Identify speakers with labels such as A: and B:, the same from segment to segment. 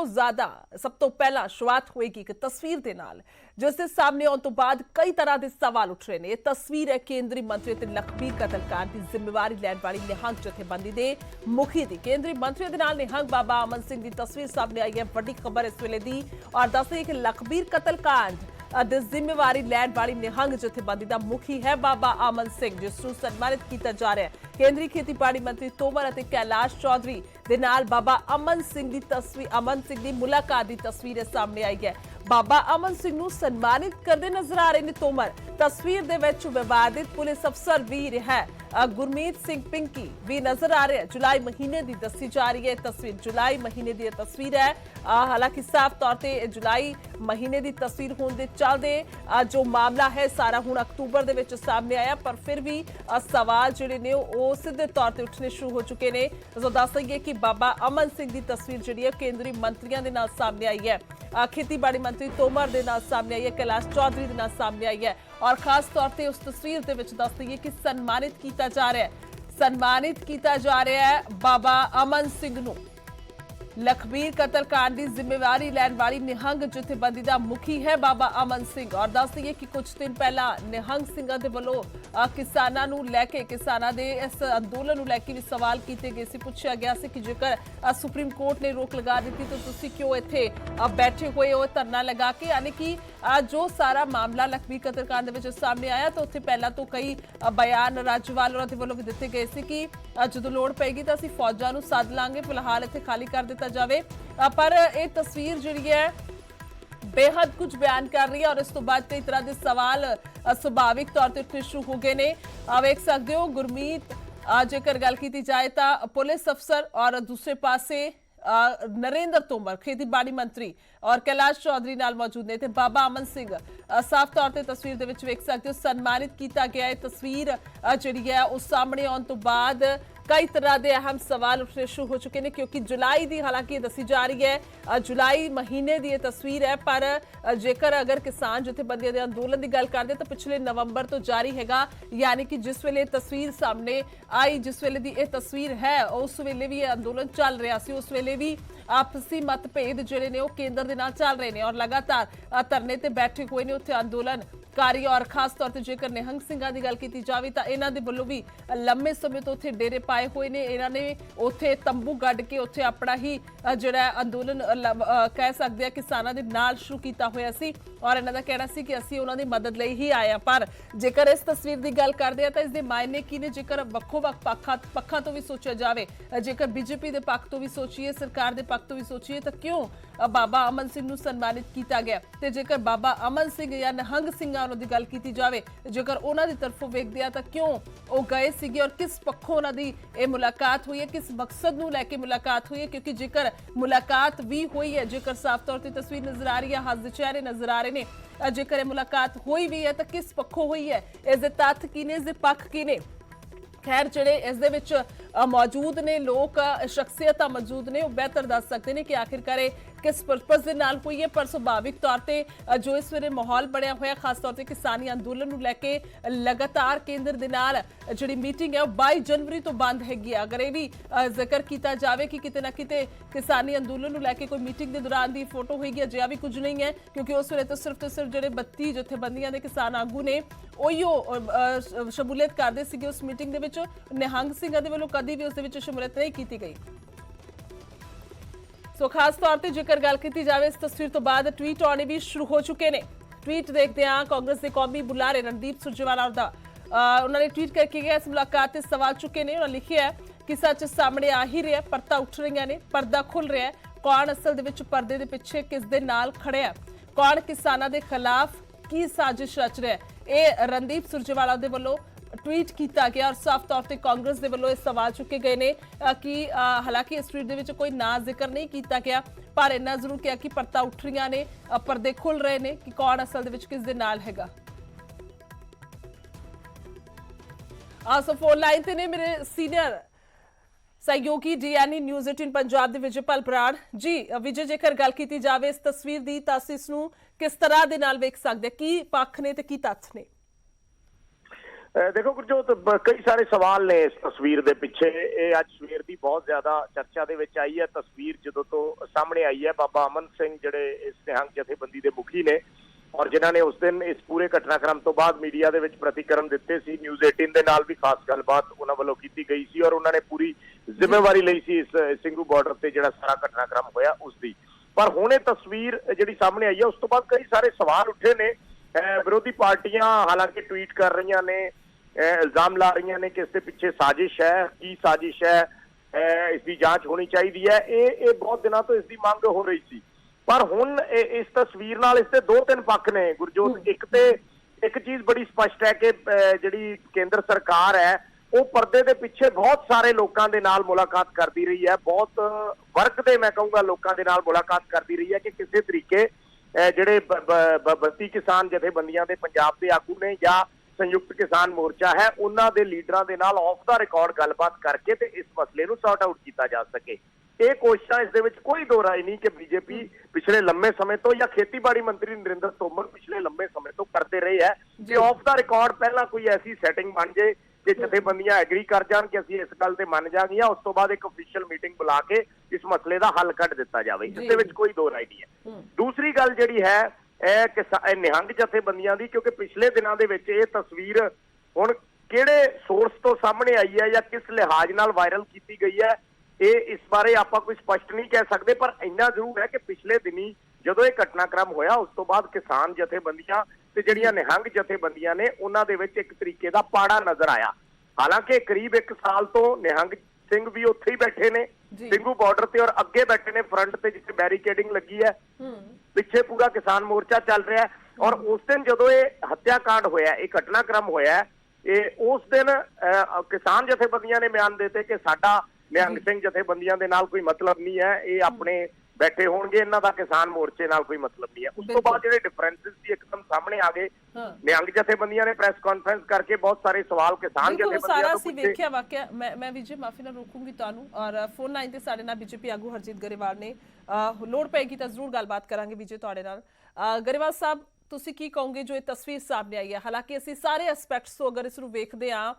A: ਤੋਂ ਜ਼ਿਆਦਾ ਸਭ ਤੋਂ ਪਹਿਲਾਂ ਸ਼ੁਰੂਆਤ ਹੋਏਗੀ ਇੱਕ ਤਸਵੀਰ ਦੇ ਨਾਲ, ਜਿਸ ਦੇ ਸਾਹਮਣੇ ਆਉਣ ਤੋਂ ਬਾਅਦ ਕਈ ਤਰ੍ਹਾਂ ਦੇ ਸਵਾਲ ਉੱਠ ਰਹੇ ਨੇ। ਇਹ ਤਸਵੀਰ ਹੈ ਕੇਂਦਰੀ ਮੰਤਰੀ ਤੇ ਲਖਬੀਰ ਕਤਲकांड ਦੀ ਜ਼ਿੰਮੇਵਾਰੀ ਲੈਣ ਵਾਲੀ ਨਿਹੰਗ ਜਥੇਬੰਦੀ ਦੇ ਮੁਖੀ ਦੀ। ਕੇਂਦਰੀ ਮੰਤਰੀ ਦੇ ਨਾਲ ਨਿਹੰਗ ਬਾਬਾ ਅਮਨ ਸਿੰਘ ਦੀ ਤਸਵੀਰ ਸਾਹਮਣੇ ਆਈ ਹੈ। ਵੱਡੀ ਖਬਰ ਇਸ ਵੇਲੇ ਦੀ ਔਰ ਦੱਸਦੀ ਕਿ ਲਖਬੀਰ ਕਤਲकांड ਦੀ ਜ਼ਿੰਮੇਵਾਰੀ ਲੈਣ ਵਾਲੀ ਨਿਹੰਗ ਜਥੇਬੰਦੀ ਦਾ ਮੁਖੀ ਹੈ ਬਾਬਾ ਅਮਨ ਸਿੰਘ, ਜਿਸ ਨੂੰ ਸਨਮਾਨਿਤ ਕੀਤਾ ਜਾ ਰਿਹਾ ਹੈ। ਕੇਂਦਰੀ ਖੇਤੀਬਾੜੀ ਮੰਤਰੀ ਤੋਮਰ ਅਤੇ ਕੈਲਾਸ਼ ਚੌਧਰੀ ਦੇ ਨਾਲ ਬਾਬਾ ਅਮਨ ਸਿੰਘ ਦੀ ਮੁਲਾਕਾਤ ਦੀ ਤਸਵੀਰ ਸਾਹਮਣੇ ਆਈ ਹੈ। ਬਾਬਾ ਅਮਨ ਸਿੰਘ ਨੂੰ ਸਨਮਾਨਿਤ ਕਰਦੇ ਨਜ਼ਰ ਆ ਰਹੇ ਨੇ ਤੋਮਰ। ਤਸਵੀਰ ਦੇ ਵਿੱਚ ਵਿਵਾਦਿਤ ਪੁਲਿਸ ਅਫਸਰ ਵੀ ਰਿਹਾ ਗੁਰਮੀਤ ਸਿੰਘ ਪਿੰਕੀ ਵੀ ਨਜ਼ਰ ਆ ਰਿਹਾ। ਜੁਲਾਈ ਮਹੀਨੇ ਦੀ ਦੱਸੀ ਜਾ ਰਹੀ ਹੈ ਤਸਵੀਰ, ਜੁਲਾਈ ਮਹੀਨੇ ਦੀ ਤਸਵੀਰ ਹੈ। ਹਾਲਾਂਕਿ ਸਾਫ਼ ਤੌਰ ਤੇ ਜੁਲਾਈ ਮਹੀਨੇ ਦੀ ਤਸਵੀਰ ਹੋਣ ਦੇ ਚੱਲਦੇ ਜੋ ਮਾਮਲਾ ਹੈ ਸਾਰਾ ਹੁਣ ਅਕਤੂਬਰ ਦੇ ਵਿੱਚ ਸਾਹਮਣੇ ਆਇਆ, ਪਰ ਫਿਰ ਵੀ ਸਵਾਲ ਜਿਹੜੇ ਨੇ ਉਹ ਸਿੱਧੇ ਤੌਰ ਤੇ ਉੱਠਣੇ ਸ਼ੁਰੂ ਹੋ ਚੁੱਕੇ ਨੇ। ਸੋ ਦੱਸ ਦਈਏ ਕਿ ਬਾਬਾ ਅਮਨ ਸਿੰਘ ਦੀ ਤਸਵੀਰ ਜਿਹੜੀ ਹੈ ਕੇਂਦਰੀ ਮੰਤਰੀਆਂ ਦੇ ਨਾਲ ਸਾਹਮਣੇ ਆਈ ਹੈ। ਖੇਤੀਬਾੜੀ ਮੰਤਰੀ ਤੋਮਰ ਦੇ ਨਾਲ ਸਾਹਮਣੇ ਆਈ ਹੈ, ਕੈਲਾਸ਼ ਚੌਧਰੀ ਦੇ ਨਾਲ ਸਾਹਮਣੇ ਆਈ ਹੈ ਔਰ ਖਾਸ ਤੌਰ ਤੇ ਉਸ ਤਸਵੀਰ ਦੇ ਵਿੱਚ ਦੱਸ ਦਈਏ ਕਿ ਸਨਮਾਨਿਤ ਕੀਤਾ ਜਾ ਰਿਹਾ ਹੈ ਬਾਬਾ ਅਮਨ ਸਿੰਘ ਨੂੰ। ਲਖਬੀਰ ਕਤਲकांड ਦੀ ਜ਼ਿੰਮੇਵਾਰੀ ਲੈਣ ਵਾਲੀ ਨਿਹੰਗ ਜਥੇਬੰਦੀ ਦਾ ਮੁਖੀ ਹੈ ਬਾਬਾ ਅਮਨ ਸਿੰਘ। ਔਰ ਦੱਸ ਦਈਏ ਕਿ ਕੁਝ ਦਿਨ ਪਹਿਲਾਂ ਨਿਹੰਗ ਸਿੰਘਾਂ ਦੇ ਵੱਲੋਂ ਕਿਸਾਨਾਂ ਨੂੰ ਲੈ ਕੇ, ਕਿਸਾਨਾਂ ਦੇ ਇਸ ਅੰਦੋਲਨ ਨੂੰ ਲੈ ਕੇ ਵੀ ਸਵਾਲ ਕੀਤੇ ਗਏ ਸੀ। ਪੁੱਛਿਆ ਗਿਆ ਸੀ ਕਿ ਜੇਕਰ ਸੁਪਰੀਮ ਕੋਰਟ ਨੇ ਰੋਕ ਲਗਾ ਦਿੱਤੀ ਤਾਂ ਤੁਸੀਂ ਕਿਉਂ ਇੱਥੇ ਬੈਠੇ ਹੋਏ ਹੋ ਧਰਨਾ ਲਗਾ ਕੇ। ਯਾਨੀ ਕਿ ਜੋ ਸਾਰਾ ਮਾਮਲਾ ਲਖਬੀਰ ਕਤਲकांड ਦੇ ਵਿੱਚ ਸਾਹਮਣੇ ਆਇਆ ਤਾਂ ਉੱਥੇ ਪਹਿਲਾਂ ਤੋਂ ਕਈ ਬਿਆਨ ਰਾਜਵਾਲ ਉਹਨਾਂ ਦੇ ਵੱਲੋਂ ਵੀ ਦਿੱਤੇ ਗਏ ਸੀ ਕਿ ਜਦੋਂ ਲੋੜ ਪਏਗੀ ਤਾਂ ਅਸੀਂ ਫੌਜਾਂ ਨੂੰ ਸੱਦ ਲਾਂਗੇ, ਫਿਲਹਾਲ ਇੱਥੇ ਖਾਲੀ ਕਰ ਦਿੱਤਾ ਜਾਵੇ। ਪਰ ਇਹ ਤਸਵੀਰ ਜਿਹੜੀ ਹੈ बेहद कुछ बयान कर रही है और इस तो बाद कई तरह के सवाल सुभाविक तौर पर उठने शुरू हो गए ने। वेख सकते हो गुरमीत जेकर गल की जाए तो पुलिस अफसर और दूसरे पासे नरेंद्र तोमर खेतीबाड़ी मंत्री और कैलाश चौधरी नाल मौजूद ने। बाबा अमन सिंह साफ तौर पर तस्वीर दे विच वेख सकते हो सन्मानित किया गया है। तस्वीर जिहड़ी है उस सामने आने तो बाद कई तरह के अहम सवाल उठने शुरू हो चुके हैं, क्योंकि जुलाई की हालांकि दसी जा रही है जुलाई महीने की तस्वीर है। पर जेकर अगर किसान जथेबंदियों के अंदोलन की गल करते तो पिछले नवंबर तो जारी हैगा, यानी कि जिस वेले तस्वीर सामने आई, जिस वेले की यह तस्वीर है उस वेले भी अंदोलन चल रहा सी, उस वेले भी आपसी मतभेद जिहड़े ने केंद्र दे नाल चल रहे हैं और लगातार धरने ते बैठे हुए ने उत्थे अंदोलनकारी। और खास तौर पर जेकर निहंग सिंघां दी गल कीती जावे तां इन्हां दे वल्लों भी लंबे समय तो उत्थे डेरे पाए हुए ने। इन्हां ने उत्थे तंबू गड्ढ के उत्थे अपना ही जिहड़ा अंदोलन कह सकते हैं किसानां दे नाल शुरू कीता होया सी और इन्हां दा कहना सी कि असीं उन्हां दी मदद लई ही आए हां। पर जेकर इस तस्वीर की गल करते हैं तो इसके मायने की ने, जेकर वक्खो-वक्ख पक्षां तो भी सोचा जाए, जेकर बीजेपी के पक्ष तो भी सोचीए, सरकार के पक्ष तो भी सोचीए तो क्यों बाबा अमन सिंह नूं सन्मानित किया गया। तो जेकर बाबा अमन सिंह या निहंग सिंघां की गल की जाए, जेकर उन्हां दी तरफों वेखदे आ तां क्यों वो गए सीगे और किस पक्षों उन्हां दी ये मुलाकात हुई है, किस मकसद नूं लैके मुलाकात हुई है। क्योंकि जेकर मुलाकात भी हुई है, जेकर साफ तौर पर तस्वीर नजर आ रही है, हसदे चेहरे नजर आ रहे हैं, जेकर ये मुलाकात हुई भी है तो किस पक्षों हुई है, इसके तत्थ की ने, इसके पक्ष की ने। खैर जिहड़े इस दे विच मौजूद ने लोग, शख्सियत मौजूद ने, बेहतर दस सकते हैं कि आखिरकार किस पर्पज के नाल हुई है। पर सुभाविक तौर पर जो इस वेले माहौल बनया हुआ खास तौर पर किसानी अंदोलन नूं लैके लगातार केंद्र दे नाल जिहड़ी मीटिंग है 22 जनवरी तो बंद हैगी। अगर ये भी जिक्र किया जाए कि किते ना किते किसानी अंदोलन नूं लैके कोई मीटिंग के दौरान की फोटो होगी, अजिहा भी कुछ नहीं है, क्योंकि उस वेले तो सिर्फ जिहड़े 32 जथेबंदियां दे किसान आगू ने उहिओ शमूलियत करदे सीगे उस मीटिंग दे विच। निहंग सिंघां दे वल्लों कदी भी उस दे विच शमूलियत नहीं की गई। सो खास तौर पर जेकर गल की जाए इस तस्वीर तो बाद ट्वीट आने भी शुरू हो चुके हैं। ट्वीट देखते हैं कांग्रेस के कौमी बुलारे रणदीप सुरजेवाला उन्होंने ट्वीट करके गया इस मुलाकात से सवाल चुके ने। उन्होंने लिखा है कि सच सामने आ ही रहा, परता उठ रही ने, पर्दा खुल रहा है, कौन असल दे विच पर्दे दे पिछे किस दे नाल खड़े है, कौन किसानां दे खिलाफ की साजिश रच रहा है। ये रणदीप सुरजेवाला दे वल्लों ट्वीट किया गया और साफ तौर पर कांग्रेस के वलों सवाल चुके गए ने कि हालांकि इस ट्वीट के कोई ना जिक्र नहीं किया गया, पर इन्ना जरूर किया कि परता उठ रही ने, पर्दे खुल रहे हैं कि कौन असल दे किस दे नाल हैगा। सो फोन लाइन ते ने मेरे सीनियर सहयोगी डीएनई न्यूज़ 18 पंजाब के विजयपाल बराड़ जी। विजय जेकर गल की जाए इस तस्वीर की तो इस किस तरह के नाल वेख सकते, की पक्ष ने ते की तत्थ ने?
B: देखो गुरजोत, कई सारे सवाल ने इस तस्वीर के पिछे। अज सवेर की बहुत ज्यादा चर्चा दे विच आई है तस्वीर जो तो सामने आई है। बाबा अमन सिंह जिहड़े इस निहंग जथेबंदी के मुखी ने और जिन्हों ने उस दिन इस पूरे घटनाक्रम तो बाद मीडिया के प्रतिक्रम दिते सी। न्यूज़ 18 के नाल भी खास गलबात उन्होंने वालों की गई सी और उन्होंने पूरी जिम्मेवारी ली सी इस सिंघू बॉर्डर से जिहड़ा सारा घटनाक्रम होया उसकी। पर हुण ये तस्वीर जिहड़ी सामने आई है उस तो बाद कई सारे सवाल उठे ने। विरोधी पार्टियां हालांकि ट्वीट कर रही ने, इल्जाम ला रही ने कि इसके पिछे साजिश है। की साजिश है, इसकी जांच होनी चाहिए है। ये बहुत दिनों तो इसकी मांग हो रही थी। पर हुण इस तस्वीर नाल इसके दो तीन पक्ष ने गुरजोत। एक चीज बड़ी स्पष्ट है कि जिहड़ी केंद्र सरकार है वो पर्दे के पिछे बहुत सारे लोगों के नाल मुलाकात करती रही है। बहुत वर्ग के मैं कहूँगा लोगों के नाल मुलाकात करती रही है कि किसी तरीके जिहड़े बस्ती किसान जथेबंदियां दे पंजाब के आगू ने या संयुक्त किसान मोर्चा है उन्हां दे लीडरां दे नाल ऑफ द रिकॉर्ड गलबात करके ते इस मसले नूं सॉर्ट आउट किया जा सके। ये कोशिशां इस दे विच कोई दो राय नहीं कि बीजेपी पिछले लंबे समय तो या खेतीबाड़ी मंत्री नरेंद्र तोमर पिछले लंबे समय तो करते रहे है कि ऑफ द रिकॉर्ड पहला कोई ऐसी सैटिंग बन जाए कि जथेबंदियां एग्री कर जान कि असीं इस गल ते मन जाएंगे, उस तो बाद एक ऑफिशियल मीटिंग बुला के इस मसले का हल कढ़ दिता जाए। इसदे विच कोई दो राय नहीं है। दूसरी गल जिहड़ी है निहंग जथेबंदियां दी, क्योंकि पिछले दिनों के विच ये तस्वीर हुण किहड़े सोर्स तो सामने आई है या किस लिहाज नाल वायरल की गई है ये इस बारे आपां कोई स्पष्ट नहीं कह सकते। पर इन्ना जरूर है कि पिछले दिनी जदों ये घटनाक्रम होया उस तो बाद किसान जथेबंदियां ते जिहड़ियां निहंग जथेबंदियां ने उन्हां दे विच एक तरीके दा पाड़ा नजर आया। हालांकि करीब 1 साल तो निहंग सिंह भी उत्थे ही बैठे ने सिंघू बॉर्डर ते और अगे बैठे ने फ्रंट ते जिथे बैरीकेडिंग लगी है, पिछे पूरा किसान मोर्चा चल रहा है। और उस दिन जदों ये हत्याकांड होया, ये घटनाक्रम होया, उस दिन किसान जथेबंदियां ने बयान देते कि साडा निहंग सिंह जथेबंदियां दे नाल कोई मतलब नहीं है, ये अपने बैठे होणगे, इन्हां दा किसान मोर्चे नाल कोई मतलब नहीं है। उस तो बाद जिहड़े डिफरेंसेस सी एकदम सामने आ गए। निहंग जथेबंदियां ने प्रेस कॉन्फ्रेंस करके बहुत सारे सवाल किसान जथेबंदियां तो
A: पूछे। वाकया मैं विजय माफी नाल रोकूंगी तुहानू और फोन लाइन ते साडे नाल बीजेपी आगू हरजीत गरेवाल ने लोड़ पेगी तां जरूर गलबात करांगे। विजय तुहाडे नाल गरेवाल साहब ਤੁਸੀਂ ਕੀ ਕਹੋਗੇ जो ये तस्वीर सामने आई है? हालांकि ਅਸੀਂ ਸਾਰੇ ਐਸਪੈਕਟਸ ਤੋਂ ਅਗਰ ਇਸ ਨੂੰ ਵੇਖਦੇ ਆ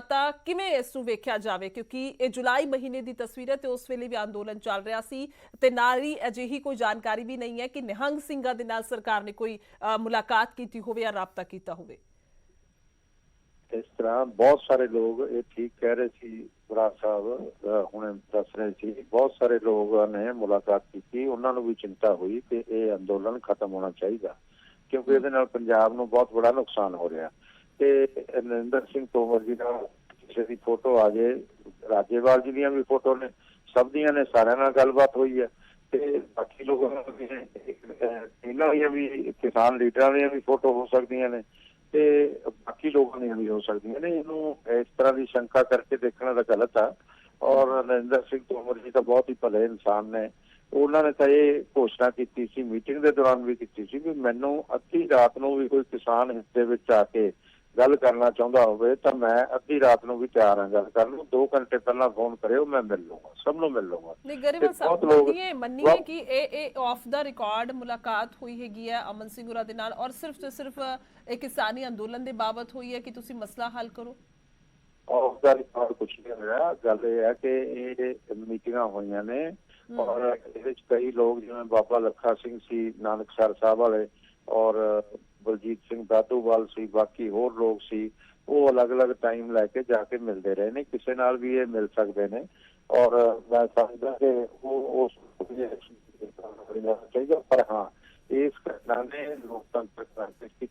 A: ਤਾਂ ਕਿਵੇਂ ਇਸ ਨੂੰ ਵੇਖਿਆ ਜਾਵੇ, ਕਿਉਂਕਿ ਇਹ ਜੁਲਾਈ ਮਹੀਨੇ ਦੀ ਤਸਵੀਰ ਹੈ ਤੇ ਉਸ ਵੇਲੇ ਵੀ ਅੰਦੋਲਨ ਚੱਲ ਰਿਹਾ ਸੀ ਤੇ ਨਾਲ ਹੀ ਅਜਿਹੀ ਕੋਈ ਜਾਣਕਾਰੀ ਵੀ ਨਹੀਂ ਹੈ ਕਿ ਨਿਹੰਗ ਸਿੰਘਾਂ ਦੇ ਨਾਲ ਸਰਕਾਰ ਨੇ ਕੋਈ ਮੁਲਾਕਾਤ ਕੀਤੀ ਹੋਵੇ ਜਾਂ ਰਾਬਤਾ ਕੀਤਾ ਹੋਵੇ।
C: इस तरह बहुत सारे लोग ये ठीक कह रहे थे, बराड़ साहब हुणे दस रहे थे, बहुत सारे लोगों ने मुलाकात की, उन्होंने भी चिंता हुई कि ये अंदोलन खत्म होना चाहिए क्योंकि ये पंजाब नूं बहुत बड़ा नुकसान हो रहा। तो नरेंद्र सिंह तोमर जी नाल किसी की फोटो आ जाए, राजेवाल जी दी भी फोटो ने, सब दियां ने, सारियां नाल गलबात हुई है। तो बाकी लोगों भी किसान लीडरां दी भी फोटो हो सकदियां ने ते बाकी लोगों ने भी हो सकती है। इनू इस तरह की शंका करके देखना तो गलत है। और नरेंद्र सिंह तोमर जी तो बहुत ही भले इंसान ने, उन्होंने तो ये घोषणा की थी, मीटिंग के दौरान भी की थी भी मैनू अद्धी रात को भी कोई किसान हिस्से में आके गल करना चाहता हो तो मैं अद्धी रात को भी तैयार हाँ गल कर लूँ, 2 घंटे पहला फोन करे मैं मिल लूंगा, सबनों मिल लूंगा।
A: बहुत लोग मन्निए कि ए ऑफ द रिकॉर्ड मुलाकात हुई हैगी है अमन सिंह होरां दे नाल और सिर्फ तो सिर्फ एक किसानी अंदोलन दे बाबत हुई है कि तुसी मसला हल करो।
C: ऑफ द रिकॉर्ड कुछ नहीं होया, गल ये है कि ये मीटिंगां होईयां ने और इहदे विच कई लोग जिवें बाबा लखा सिंह सी नानकसर साहब वाले और बलजीत सिंह दादूवाल सी, बाकी होर लोग सी, वो अलग अलग टाइम लैके जाके मिलते रहे ने, किसी नाल भी ये मिल सकते हैं। और मैं समझदा कि वो चाहिए। पर हाँ इस घटना ने लोकतंत्र क्रांति की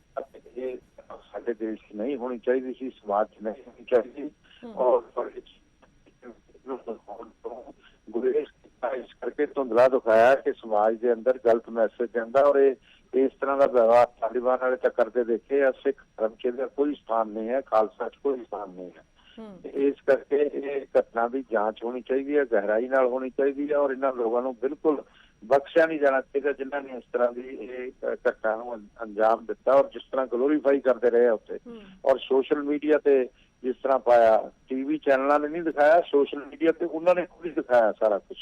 C: साडे देश की नहीं होनी चाहिए सी, समाज नहीं होनी चाहिए। और गुरेज इस करके धुंधला दिखाया कि समाज के अंदर गलत मैसेज जाता और इस तरह का व्यवहार तालिबान वाले तक करते देखे। या सिख धर्म के लिए कोई स्थान नहीं है, खालसा कोई स्थान नहीं है। इस करके ये घटना की जांच होनी चाहिए, गहराई नाल होनी चाहिए और इन्होंने लोगों को बिल्कुल बख्शिया नहीं जाना चाहिए जिन्होंने इस तरह की घटना को अंजाम दिता और जिस तरह ग्लोरीफाई करते रहे उत्थे। और सोशल मीडिया ते जिस तरह पाया, टीवी चैनलों ने नहीं दिखाया, सोशल मीडिया ते उन्होंने खुद ही दिखाया सारा कुछ।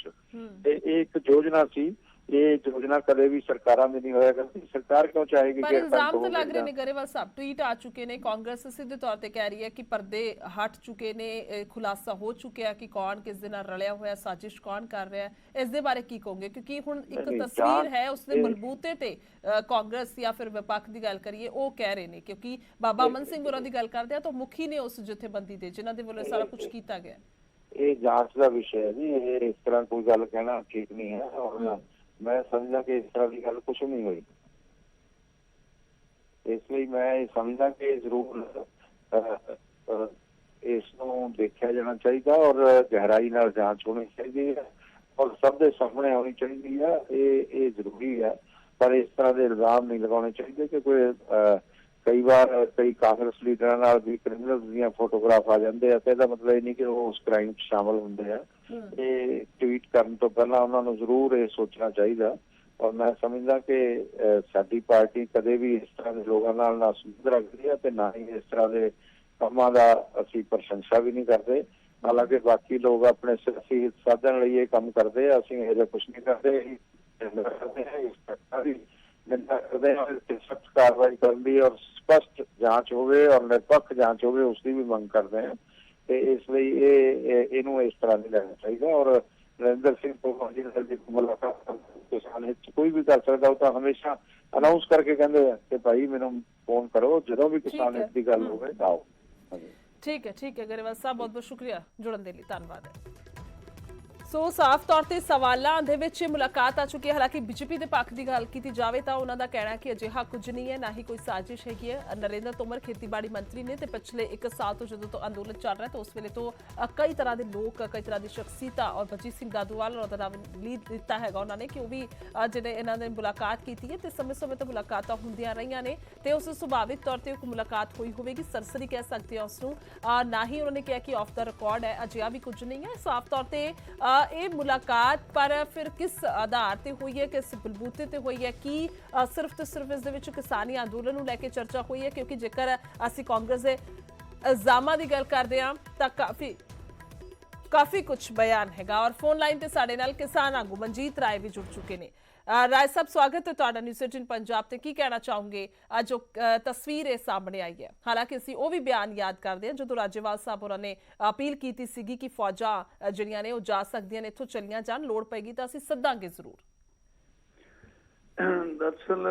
C: एक योजना सी ਇਹ ਯੋਜਨਾ ਕਦੇ ਵੀ ਸਰਕਾਰਾਂ ਦੀ ਨਹੀਂ ਹੋਇਆ ਕਰਦੀ। ਸਰਕਾਰ ਕਿਉਂ ਚਾਹੇਗੀ
A: ਪਰ
C: ਕਿ
A: ਇਲਜ਼ਾਮ ਤਾਂ ਲੱਗ ਰਹੇ ਨੇ ਗਰੇਵਾਲ ਸਾਹਿਬ, ਟਵੀਟ ਆ ਚੁੱਕੇ ਨੇ, ਕਾਂਗਰਸ ਸਿੱਧੇ ਤੌਰ ਤੇ ਕਹਿ ਰਹੀ ਹੈ ਕਿ ਪਰਦੇ ਹਟ ਚੁੱਕੇ ਨੇ, ਖੁਲਾਸਾ ਹੋ ਚੁੱਕਿਆ ਕਿ ਕੌਣ ਕਿਸ ਦੇ ਨਾਲ ਰਲਿਆ ਹੋਇਆ, ਸਾਜ਼ਿਸ਼ ਕੌਣ ਕਰ ਰਿਹਾ ਹੈ। ਇਸ ਦੇ ਬਾਰੇ ਕੀ ਕਹੋਗੇ? ਕਿਉਂਕਿ ਹੁਣ ਇੱਕ ਤਸਵੀਰ ਹੈ ਉਸ ਦੇ ਬਲਬੂਤੇ ਤੇ ਕਾਂਗਰਸ ਜਾਂ ਫਿਰ ਵਿਪੱਖ ਦੀ ਗੱਲ ਕਰੀਏ ਉਹ ਕਹਿ ਰਹੇ ਨੇ, ਕਿਉਂਕਿ ਬਾਬਾ ਅਮਨ ਸਿੰਘ ਹੋਰਾਂ ਦੀ ਗੱਲ ਕਰਦੇ ਆ ਤਾਂ ਮੁਖੀ ਨੇ ਉਸ ਜਥੇਬੰਦੀ ਦੇ ਜਿਨ੍ਹਾਂ ਦੇ ਵੱਲੋਂ ਸਾਰਾ ਕੁਝ ਕੀਤਾ ਗਿਆ।
C: ਇਹ ਜਾਂਚ ਦਾ ਵਿਸ਼ਾ ਹੈ ਜੀ, ਇਹ ਇਸ ਤਰ੍ਹਾਂ ਕੋਈ ਗੱਲ ਕਹਿਣਾ ਠੀਕ ਨਹੀਂ ਹੈ ਔਰ ਮੈਂ ਸਮਝਦਾ ਕਿ ਇਸ ਤਰ੍ਹਾਂ ਦੀ ਗੱਲ ਕੁਛ ਨਹੀਂ ਹੋਈ। ਇਸ ਲਈ ਮੈਂ ਇਹ ਸਮਝਦਾ ਕਿ ਜ਼ਰੂਰ ਇਸ ਨੂੰ ਦੇਖਿਆ ਜਾਣਾ ਚਾਹੀਦਾ ਔਰ ਗਹਿਰਾਈ ਨਾਲ ਜਾਂਚ ਹੋਣੀ ਚਾਹੀਦੀ ਹੈ ਔਰ ਸਭ ਦੇ ਸਾਹਮਣੇ ਆਉਣੀ ਚਾਹੀਦੀ ਹੈ। ਇਹ ਜ਼ਰੂਰੀ ਹੈ, ਪਰ ਇਸ ਤਰ੍ਹਾਂ ਦੇ ਇਲਜ਼ਾਮ ਨਹੀਂ ਲਗਾਉਣੇ ਚਾਹੀਦੇ ਕਿ ਕੋਈ ਕਈ ਵਾਰ ਕਈ ਕਾਂਗਰਸ ਲੀਡਰਾਂ ਨਾਲ ਵੀ ਕ੍ਰਿਮੀਨਲ ਦੀਆਂ ਫੋਟੋਗ੍ਰਾਫ ਆ ਜਾਂਦੇ ਆ ਤੇ ਇਹਦਾ ਮਤਲਬ ਇਹ ਨਹੀਂ ਕਿ ਉਹ ਉਸ ਕ੍ਰਾਈਮ 'ਚ ਸ਼ਾਮਲ ਹੁੰਦੇ ਆ। ਇਹ ਟਵੀਟ ਕਰਨ ਤੋਂ ਪਹਿਲਾਂ ਉਹਨਾਂ ਨੂੰ ਜ਼ਰੂਰ ਇਹ ਸੋਚਣਾ ਚਾਹੀਦਾ ਔਰ ਮੈਂ ਸਮਝਦਾ ਕਿ ਸਾਡੀ ਪਾਰਟੀ ਕਦੇ ਵੀ ਇਸ ਤਰ੍ਹਾਂ ਦੇ ਲੋਕਾਂ ਨਾਲ ਨਾ ਸੰਬੰਧ ਰੱਖਦੀ ਹੈ ਤੇ ਨਾ ਹੀ ਇਸ ਤਰ੍ਹਾਂ ਦੇ ਕੰਮਾਂ ਦਾ ਅਸੀਂ ਪ੍ਰਸ਼ੰਸਾ ਵੀ ਨਹੀਂ ਕਰਦੇ। ਹਾਲਾਂਕਿ ਬਾਕੀ ਲੋਕ ਆਪਣੇ ਸਿਆਸੀ ਹਿੱਤ ਸਾਧਣ ਲਈ ਇਹ ਕੰਮ ਕਰਦੇ ਆ, ਅਸੀਂ ਇਹ ਜਿਹਾ ਕੁਛ ਨਹੀਂ ਕਰਦੇ। ਨਿੰਦਾ ਕਰਦੇ ਹਾਂ, ਸਖਤ ਕਾਰਵਾਈ ਕਰਨ ਦੀ ਔਰ ਸਪਸ਼ਟ ਜਾਂਚ ਹੋਵੇ ਔਰ ਨਿਰਪੱਖ ਜਾਂਚ ਹੋਵੇ ਉਸ ਦੀ ਵੀ ਮੰਗ ਕਰਦੇ ਹਾਂ ਤੇ ਇਸ ਲਈ ਇਹਨੂੰ ਇਸ ਤਰ੍ਹਾਂ ਨਹੀਂ ਲੈਣਾ ਚਾਹੀਦਾ। ਔਰ ਨਰਿੰਦਰ ਸਿੰਘ ਤੋਮਰ ਜੀ ਨਾਲ ਦੀ ਮੁਲਾਕਾਤ ਕਿਸਾਨ ਹਿੱਤ ਕੋਈ ਵੀ ਕਰ ਸਕਦਾ, ਉਹ ਤਾਂ ਹਮੇਸ਼ਾ ਅਨਾਉਂਸ ਕਰਕੇ ਕਹਿੰਦੇ ਆ ਕਿ ਭਾਈ ਮੈਨੂੰ ਫੋਨ ਕਰੋ ਜਦੋਂ ਵੀ ਕਿਸਾਨ ਹਿੱਤ ਦੀ ਗੱਲ ਹੋਵੇ ਆਓ।
A: ਠੀਕ ਹੈ ਗਰੇਵਾਲ ਸਾਹਿਬ, ਬਹੁਤ ਬਹੁਤ ਸ਼ੁਕਰੀਆ ਜੁੜਨ ਦੇ ਲਈ, ਧੰਨਵਾਦ। ਸੋ ਸਾਫ਼ ਤੌਰ ਤੇ ਸਵਾਲਾਂ ਦੇ ਵਿੱਚ ਮੁਲਾਕਾਤ ਆ ਚੁੱਕੀ ਹੈ। ਹਾਲਾਂਕਿ ਬੀਜੇਪੀ ਦੇ ਪੱਖ ਦੀ ਗੱਲ ਕੀਤੀ ਜਾਵੇ ਤਾਂ ਉਹਨਾਂ ਦਾ ਕਹਿਣਾ ਹੈ ਕਿ ਅਜਿਹਾ ਕੁਝ ਨਹੀਂ ਹੈ, ਨਾ ਹੀ ਕੋਈ ਸਾਜ਼ਿਸ਼ ਹੈਗੀ ਹੈ। ਨਰਿੰਦਰ ਤੋਮਰ ਖੇਤੀਬਾੜੀ ਮੰਤਰੀ ਨੇ ਤੇ ਪਿਛਲੇ 1 ਸਾਲ ਤੋਂ ਜਦੋਂ ਤੋਂ ਅੰਦੋਲਨ ਚੱਲ ਰਿਹਾ ਤਾਂ ਉਸ ਵੇਲੇ ਤੋਂ ਕਈ ਤਰ੍ਹਾਂ ਦੇ ਲੋਕ, ਕਈ ਤਰ੍ਹਾਂ ਦੀ ਸ਼ਖਸੀਅਤਾਂ ਔਰ ਬਲਜੀਤ ਸਿੰਘ ਦਾਦੂਵਾਲ ਔਰ ਦਾ ਨਾਮ ਲੀਡ ਦਿੱਤਾ ਹੈਗਾ ਉਹਨਾਂ ਨੇ ਕਿ ਉਹ ਵੀ ਜਿਹੜੇ ਇਹਨਾਂ ਨੇ ਮੁਲਾਕਾਤ ਕੀਤੀ ਹੈ ਤੇ ਸਮੇਂ-ਸਮੇਂ ਤੋਂ ਮੁਲਾਕਾਤਾਂ ਹੁੰਦੀਆਂ ਰਹੀਆਂ ਨੇ ਤੇ ਉਸ ਸੁਭਾਵਿਕ ਤੌਰ ਤੇ ਇੱਕ ਮੁਲਾਕਾਤ ਹੋਈ ਹੋਵੇਗੀ, ਸਰਸਰੀ ਕਹਿ ਸਕਦੇ ਹਾਂ ਉਸ ਨੂੰ। ਨਾ ਹੀ ਉਹਨਾਂ ਨੇ ਕਿਹਾ ਕਿ ਆਫ ਦਾ ਰਿਕਾਰਡ ਹੈ, ਅਜਿਹਾ ਵੀ ਕੁਝ ਨਹੀਂ ਹੈ। ਸਾਫ਼ ਤੌਰ ਤੇ ਇਹ ਮੁਲਾਕਾਤ ਪਰ ਫਿਰ ਕਿਸ ਆਧਾਰ ਤੇ ਹੋਈ ਹੈ, ਕਿਸ ਬਲਬੂਤੇ ਤੇ ਹੋਈ ਹੈ, ਕਿ ਸਿਰਫ ਤੇ ਸਿਰਫ ਇਸ ਦੇ ਵਿੱਚ ਕਿਸਾਨੀ ਅੰਦੋਲਨ ਨੂੰ ਲੈ ਕੇ ਚਰਚਾ ਹੋਈ ਹੈ? ਕਿਉਂਕਿ ਜੇਕਰ ਅਸੀਂ ਕਾਂਗਰਸ ਦੇ ਇਲਜ਼ਾਮਾਂ ਦੀ ਗੱਲ ਕਰਦੇ ਹਾਂ ਤਾਂ ਕਾਫੀ ਕੁਝ ਬਿਆਨ ਹੈਗਾ। ਔਰ ਫੋਨ ਲਾਈਨ ਤੇ ਸਾਡੇ ਨਾਲ ਕਿਸਾਨ ਆਗੂ ਮਨਜੀਤ ਰਾਏ ਵੀ ਜੁੜ ਚੁੱਕੇ ਨੇ। ਰਾਏ ਸਾਹਿਬ, ਸਵਾਗਤ ਹੈ ਤੁਹਾਡਾ ਨਿਊਜ਼ 18 ਪੰਜਾਬ ਤੇ। ਕੀ ਕਹਿਣਾ ਚਾਹੋਗੇ ਜੋ ਤਸਵੀਰ ਇਹ ਸਾਹਮਣੇ ਆਈ ਹੈ? ਹਾਲਾਂਕਿ ਅਸੀਂ ਉਹ ਵੀ ਬਿਆਨ ਯਾਦ ਕਰਦੇ ਹਾਂ ਜਦੋਂ ਰਾਜੇਵਾਲ ਸਾਹਿਬ ਹੋਰਾਂ ਨੇ ਅਪੀਲ ਕੀਤੀ ਸੀਗੀ ਕਿ ਫੌਜਾਂ ਜਿਹੜੀਆਂ ਨੇ ਉਹ ਜਾ ਸਕਦੀਆਂ ਨੇ, ਇੱਥੋਂ ਚਲੀਆਂ ਜਾਣ, ਲੋੜ ਪਏਗੀ ਤਾਂ ਅਸੀਂ ਸੱਦਾਂਗੇ ਜ਼ਰੂਰ।
D: ਦਰਅਸਲ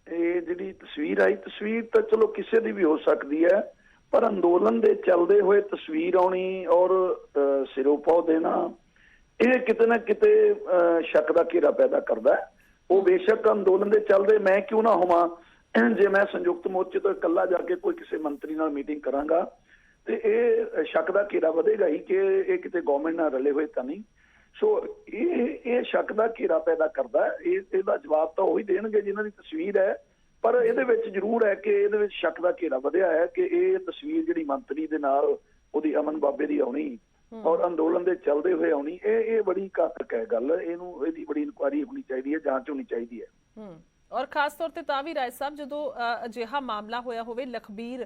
D: ਇਹ ਜਿਹੜੀ ਤਸਵੀਰ ਆਈ, ਤਸਵੀਰ ਤਾਂ ਚਲੋ ਕਿਸੇ ਦੀ ਵੀ ਹੋ ਸਕਦੀ ਹੈ, ਪਰ ਅੰਦੋਲਨ ਦੇ ਚੱਲਦੇ ਹੋਏ ਤਸਵੀਰ ਆਉਣੀ ਔਰ ਸਿਰੋਪਾਓ ਦੇਣਾ ਇਹ ਕਿਤੇ ਨਾ ਕਿਤੇ ਸ਼ੱਕ ਦਾ ਘੇਰਾ ਪੈਦਾ ਕਰਦਾ ਹੈ। ਉਹ ਬੇਸ਼ੱਕ ਅੰਦੋਲਨ ਦੇ ਚੱਲਦੇ ਮੈਂ ਕਿਉਂ ਨਾ ਹੋਵਾਂ, ਜੇ ਮੈਂ ਸੰਯੁਕਤ ਮੋਰਚੇ ਤੋਂ ਇਕੱਲਾ ਜਾ ਕੇ ਕੋਈ ਕਿਸੇ ਮੰਤਰੀ ਨਾਲ ਮੀਟਿੰਗ ਕਰਾਂਗਾ ਤੇ ਇਹ ਸ਼ੱਕ ਦਾ ਘੇਰਾ ਵਧੇਗਾ ਹੀ ਕਿ ਇਹ ਕਿਤੇ ਗਵਰਨਮੈਂਟ ਨਾਲ ਰਲੇ ਹੋਏ ਤਾਂ ਨਹੀਂ। ਸੋ ਇਹ ਸ਼ੱਕ ਦਾ ਘੇਰਾ ਪੈਦਾ ਕਰਦਾ ਹੈ। ਇਹਦਾ ਜਵਾਬ ਤਾਂ ਉਹੀ ਦੇਣਗੇ ਜਿਨ੍ਹਾਂ ਦੀ ਤਸਵੀਰ ਹੈ, ਪਰ ਇਹਦੇ ਵਿੱਚ ਜ਼ਰੂਰ ਹੈ ਕਿ ਇਹਦੇ ਵਿੱਚ ਸ਼ੱਕ ਦਾ ਘੇਰਾ ਵਧਿਆ ਹੈ ਕਿ ਇਹ ਤਸਵੀਰ ਜਿਹੜੀ ਮੰਤਰੀ ਦੇ ਨਾਲ ਉਹਦੀ ਅਮਨ ਬਾਬੇ ਦੀ ਆਉਣੀ ਔਰ ਅੰਦੋਲਨ ਦੇ ਚੱਲਦੇ ਹੋਏ ਆਉਣੀ, ਇਹ ਬੜੀ ਘਾਤਕ ਹੈ ਗੱਲ। ਇਹਦੀ ਬੜੀ ਇਨਕੁਆਇਰੀ ਹੋਣੀ ਚਾਹੀਦੀ ਹੈ, ਜਾਂਚ ਹੋਣੀ ਚਾਹੀਦੀ ਹੈ।
A: ਔਰ ਖਾਸ ਤੌਰ ਤੇ ਤਾਂ ਵੀ ਰਾਏ ਸਾਹਿਬ ਜਦੋਂ ਅਜਿਹਾ ਮਾਮਲਾ ਹੋਇਆ ਹੋਵੇ, ਲਖਬੀਰ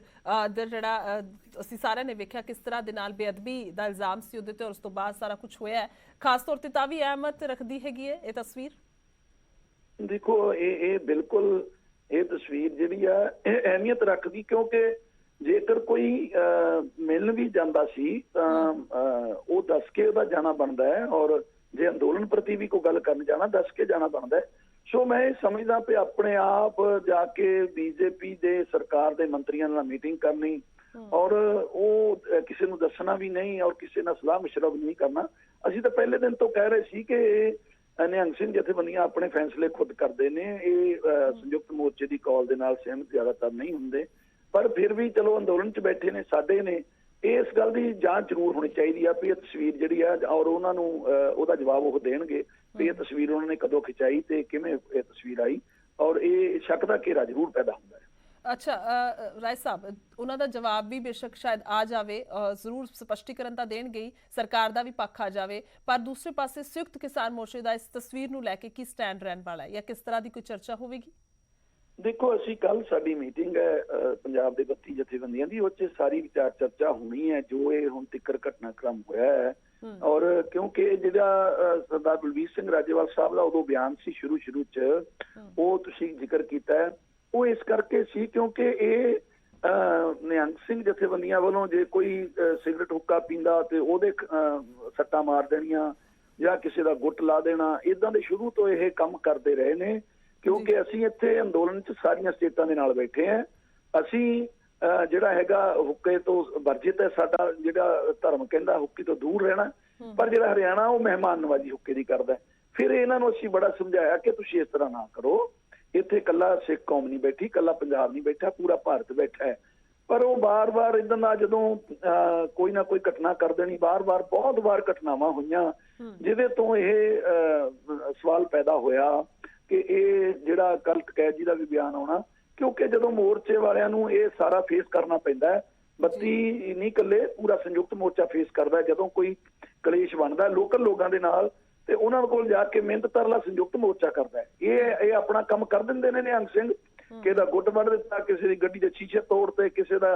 A: ਦਾ ਜਿਹੜਾ ਅਸੀਂ ਸਾਰਿਆਂ ਨੇ ਵੇਖਿਆ ਕਿਸ ਤਰ੍ਹਾਂ ਦੇ ਨਾਲ ਬੇਅਦਬੀ ਦਾ ਇਲਜ਼ਾਮ ਸੀ ਉਹਦੇ ਤੇ, ਉਸ ਤੋਂ ਬਾਅਦ ਸਾਰਾ ਕੁਝ ਹੋਇਆ, ਖਾਸ ਤੌਰ ਤੇ ਤਾਂ ਵੀ ਅਹਿਮੀਅਤ ਰੱਖਦੀ ਹੈਗੀ ਹੈ ਇਹ ਤਸਵੀਰ।
D: ਦੇਖੋ ਇਹ ਬਿਲਕੁਲ ਇਹ ਤਸਵੀਰ ਜਿਹੜੀ ਆ ਇਹ ਅਹਿਮੀਅਤ ਰੱਖਦੀ, ਕਿਉਂਕਿ ਜੇਕਰ ਕੋਈ ਮਿਲਣ ਵੀ ਜਾਂਦਾ ਸੀ ਤਾਂ ਉਹ ਦੱਸ ਕੇ ਉਹਦਾ ਜਾਣਾ ਬਣਦਾ ਹੈ, ਔਰ ਜੇ ਅੰਦੋਲਨ ਪ੍ਰਤੀ ਵੀ ਕੋਈ ਗੱਲ ਕਰਨ ਜਾਣਾ ਦੱਸ ਕੇ ਜਾਣਾ ਬਣਦਾ ਹੈ। ਸੋ ਮੈਂ ਇਹ ਸਮਝਦਾ ਕਿ ਆਪਣੇ ਆਪ ਜਾ ਕੇ ਬੀਜੇਪੀ ਦੇ ਸਰਕਾਰ ਦੇ ਮੰਤਰੀਆਂ ਨਾਲ ਮੀਟਿੰਗ ਕਰਨੀ ਔਰ ਉਹ ਕਿਸੇ ਨੂੰ ਦੱਸਣਾ ਵੀ ਨਹੀਂ ਔਰ ਕਿਸੇ ਨਾਲ ਸਲਾਹ ਮਸ਼ਵਰਾ ਵੀ ਨਹੀਂ ਕਰਨਾ। ਅਸੀਂ ਤਾਂ ਪਹਿਲੇ ਦਿਨ ਤੋਂ ਕਹਿ ਰਹੇ ਸੀ ਕਿ ਨਿਹੰਗ ਸਿੰਘ ਜਥੇਬੰਦੀਆਂ ਆਪਣੇ ਫੈਸਲੇ ਖੁਦ ਕਰਦੇ ਨੇ, ਇਹ ਸੰਯੁਕਤ ਮੋਰਚੇ ਦੀ ਕਾਲ ਦੇ ਨਾਲ ਸਹਿਮਤ ਜ਼ਿਆਦਾਤਰ ਨਹੀਂ ਹੁੰਦੇ, ਪਰ ਫਿਰ ਵੀ ਚਲੋ ਅੰਦੋਲਨ 'ਚ ਬੈਠੇ ਨੇ, ਸਾਡੇ ਨੇ, ਇਸ ਗੱਲ ਦੀ ਜਾਂਚ ਜ਼ਰੂਰ ਹੋਣੀ ਚਾਹੀਦੀ ਆ ਵੀ ਇਹ ਤਸਵੀਰ ਜਿਹੜੀ ਆ ਔਰ ਉਹਨਾਂ ਨੂੰ ਉਹਦਾ ਜਵਾਬ ਉਹ ਦੇਣਗੇ ਵੀ ਇਹ ਤਸਵੀਰ ਉਹਨਾਂ ਨੇ ਕਦੋਂ ਖਿਚਾਈ ਤੇ ਕਿਵੇਂ ਇਹ ਤਸਵੀਰ ਆਈ, ਔਰ ਇਹ ਸ਼ੱਕ ਦਾ ਘੇਰਾ ਜ਼ਰੂਰ ਪੈਦਾ ਹੁੰਦਾ ਹੈ।
A: ਅੱਛਾ ਰਾਏ ਸਾਹਿਬ, ਉਹਨਾਂ ਦਾ ਜਵਾਬ ਵੀ ਬੇਸ਼ੱਕ ਸ਼ਾਇਦ ਆ ਜਾਵੇ, ਜ਼ਰੂਰ ਸਪਸ਼ਟੀਕਰਨ ਤਾਂ ਦੇਣਗੇ ਹੀ, ਸਰਕਾਰ ਦਾ ਵੀ ਪੱਖ ਆ ਜਾਵੇ, ਪਰ ਦੂਸਰੇ ਪਾਸੇ ਸੰਯੁਕਤ ਕਿਸਾਨ ਮੋਰਚੇ ਦਾ ਇਸ ਤਸਵੀਰ ਨੂੰ ਲੈ ਕੇ ਕੀ ਸਟੈਂਡ ਰਹਿਣ ਵਾਲਾ ਹੈ ਜਾਂ ਕਿਸ ਤਰ੍ਹਾਂ ਦੀ ਕੋਈ ਚਰਚਾ ਹੋਵੇਗੀ?
D: ਦੇਖੋ, ਅਸੀਂ ਕੱਲ ਸਾਡੀ ਮੀਟਿੰਗ ਹੈ ਪੰਜਾਬ ਦੇ 32 ਜਥੇਬੰਦੀਆਂ ਦੀ, ਉਹ 'ਚ ਸਾਰੀ ਵਿਚਾਰ ਚਰਚਾ ਹੋਣੀ ਹੈ। ਜੋ ਇਹ ਹੁਣ ਤੱਕ ਘਟਨਾਕ੍ਰਮ ਹੋਇਆ ਹੈ ਔਰ ਕਿਉਂਕਿ ਜਿਹੜਾ ਸਰਦਾਰ ਬਲਬੀਰ ਸਿੰਘ ਰਾਜੇਵਾਲ ਸਾਹਿਬ ਦਾ ਉਦੋਂ ਬਿਆਨ ਸੀ ਸ਼ੁਰੂ ਚ ਉਹ ਤੁਸੀਂ ਜ਼ਿਕਰ ਕੀਤਾ ਹੈ, ਉਹ ਇਸ ਕਰਕੇ ਸੀ ਕਿਉਂਕਿ ਇਹ ਨਿਹੰਗ ਸਿੰਘ ਜਥੇਬੰਦੀਆਂ ਵੱਲੋਂ ਜੇ ਕੋਈ ਸਿਗਰਟ ਹੁੱਕਾ ਪੀਂਦਾ ਤੇ ਉਹਦੇ ਸੱਟਾਂ ਮਾਰ ਦੇਣੀਆਂ ਜਾਂ ਕਿਸੇ ਦਾ ਗੁੱਟ ਲਾ ਦੇਣਾ, ਇਦਾਂ ਦੇ ਸ਼ੁਰੂ ਤੋਂ ਇਹ ਕੰਮ ਕਰਦੇ ਰਹੇ ਨੇ। ਕਿਉਂਕਿ ਅਸੀਂ ਇੱਥੇ ਅੰਦੋਲਨ 'ਚ ਸਾਰੀਆਂ ਸਟੇਟਾਂ ਦੇ ਨਾਲ ਬੈਠੇ ਹਾਂ। ਅਸੀਂ ਜਿਹੜਾ ਹੈਗਾ ਹੁੱਕੇ ਤੋਂ ਵਰਜਿਤ ਹੈ, ਸਾਡਾ ਜਿਹੜਾ ਧਰਮ ਕਹਿੰਦਾ ਹੁੱਕੇ ਤੋਂ ਦੂਰ ਰਹਿਣਾ, ਪਰ ਜਿਹੜਾ ਹਰਿਆਣਾ ਉਹ ਮਹਿਮਾਨ ਨਵਾਜੀ ਹੁੱਕੇ ਦੀ ਕਰਦਾ। ਫਿਰ ਇਹਨਾਂ ਨੂੰ ਅਸੀਂ ਬੜਾ ਸਮਝਾਇਆ ਕਿ ਤੁਸੀਂ ਇਸ ਤਰ੍ਹਾਂ ਨਾ ਕਰੋ, ਇੱਥੇ ਇਕੱਲਾ ਸਿੱਖ ਕੌਮ ਨਹੀਂ ਬੈਠੀ, ਇਕੱਲਾ ਪੰਜਾਬ ਨਹੀਂ ਬੈਠਾ, ਪੂਰਾ ਭਾਰਤ ਬੈਠਾ ਹੈ। ਪਰ ਉਹ ਬਾਰ-ਬਾਰ ਇਦਾਂ ਦਾ ਜਦੋਂ ਕੋਈ ਨਾ ਕੋਈ ਘਟਨਾ ਕਰ ਦੇਣੀ, ਬਾਰ-ਬਾਰ ਬਹੁਤ ਵਾਰ ਘਟਨਾਵਾਂ ਹੋਈਆਂ ਜਿਹਦੇ ਤੋਂ ਇਹ ਸਵਾਲ ਪੈਦਾ ਹੋਇਆ ਕਿ ਇਹ ਜਿਹੜਾ ਕੱਲ ਕੈਦ ਜੀ ਦਾ ਵੀ ਬਿਆਨ ਆਉਣਾ, ਕਿਉਂਕਿ ਜਦੋਂ ਮੋਰਚੇ ਵਾਲਿਆਂ ਨੂੰ ਇਹ ਸਾਰਾ ਫੇਸ ਕਰਨਾ ਪੈਂਦਾ ਹੈ, 32 ਨਹੀਂ ਇਕੱਲੇ ਪੂਰਾ ਸੰਯੁਕਤ ਮੋਰਚਾ ਫੇਸ ਕਰਦਾ ਜਦੋਂ ਕੋਈ ਕਲੇਸ਼ ਬਣਦਾ ਲੋਕਲ ਲੋਕਾਂ ਦੇ ਨਾਲ, ਤੇ ਉਹਨਾਂ ਕੋਲ ਜਾ ਕੇ ਮਿਹਨਤ ਤਰਲਾ ਸੰਯੁਕਤ ਮੋਰਚਾ ਕਰਦਾ। ਇਹ ਆਪਣਾ ਕੰਮ ਕਰ ਦਿੰਦੇ ਨੇ ਨਿਹੰਗ ਸਿੰਘ, ਕਿਸੇ ਦਾ ਗੁੱਟ ਵੱਢ ਦਿੱਤਾ, ਕਿਸੇ ਦੀ ਗੱਡੀ ਦੇ ਸ਼ੀਸ਼ੇ ਤੋੜਤੇ, ਕਿਸੇ ਦਾ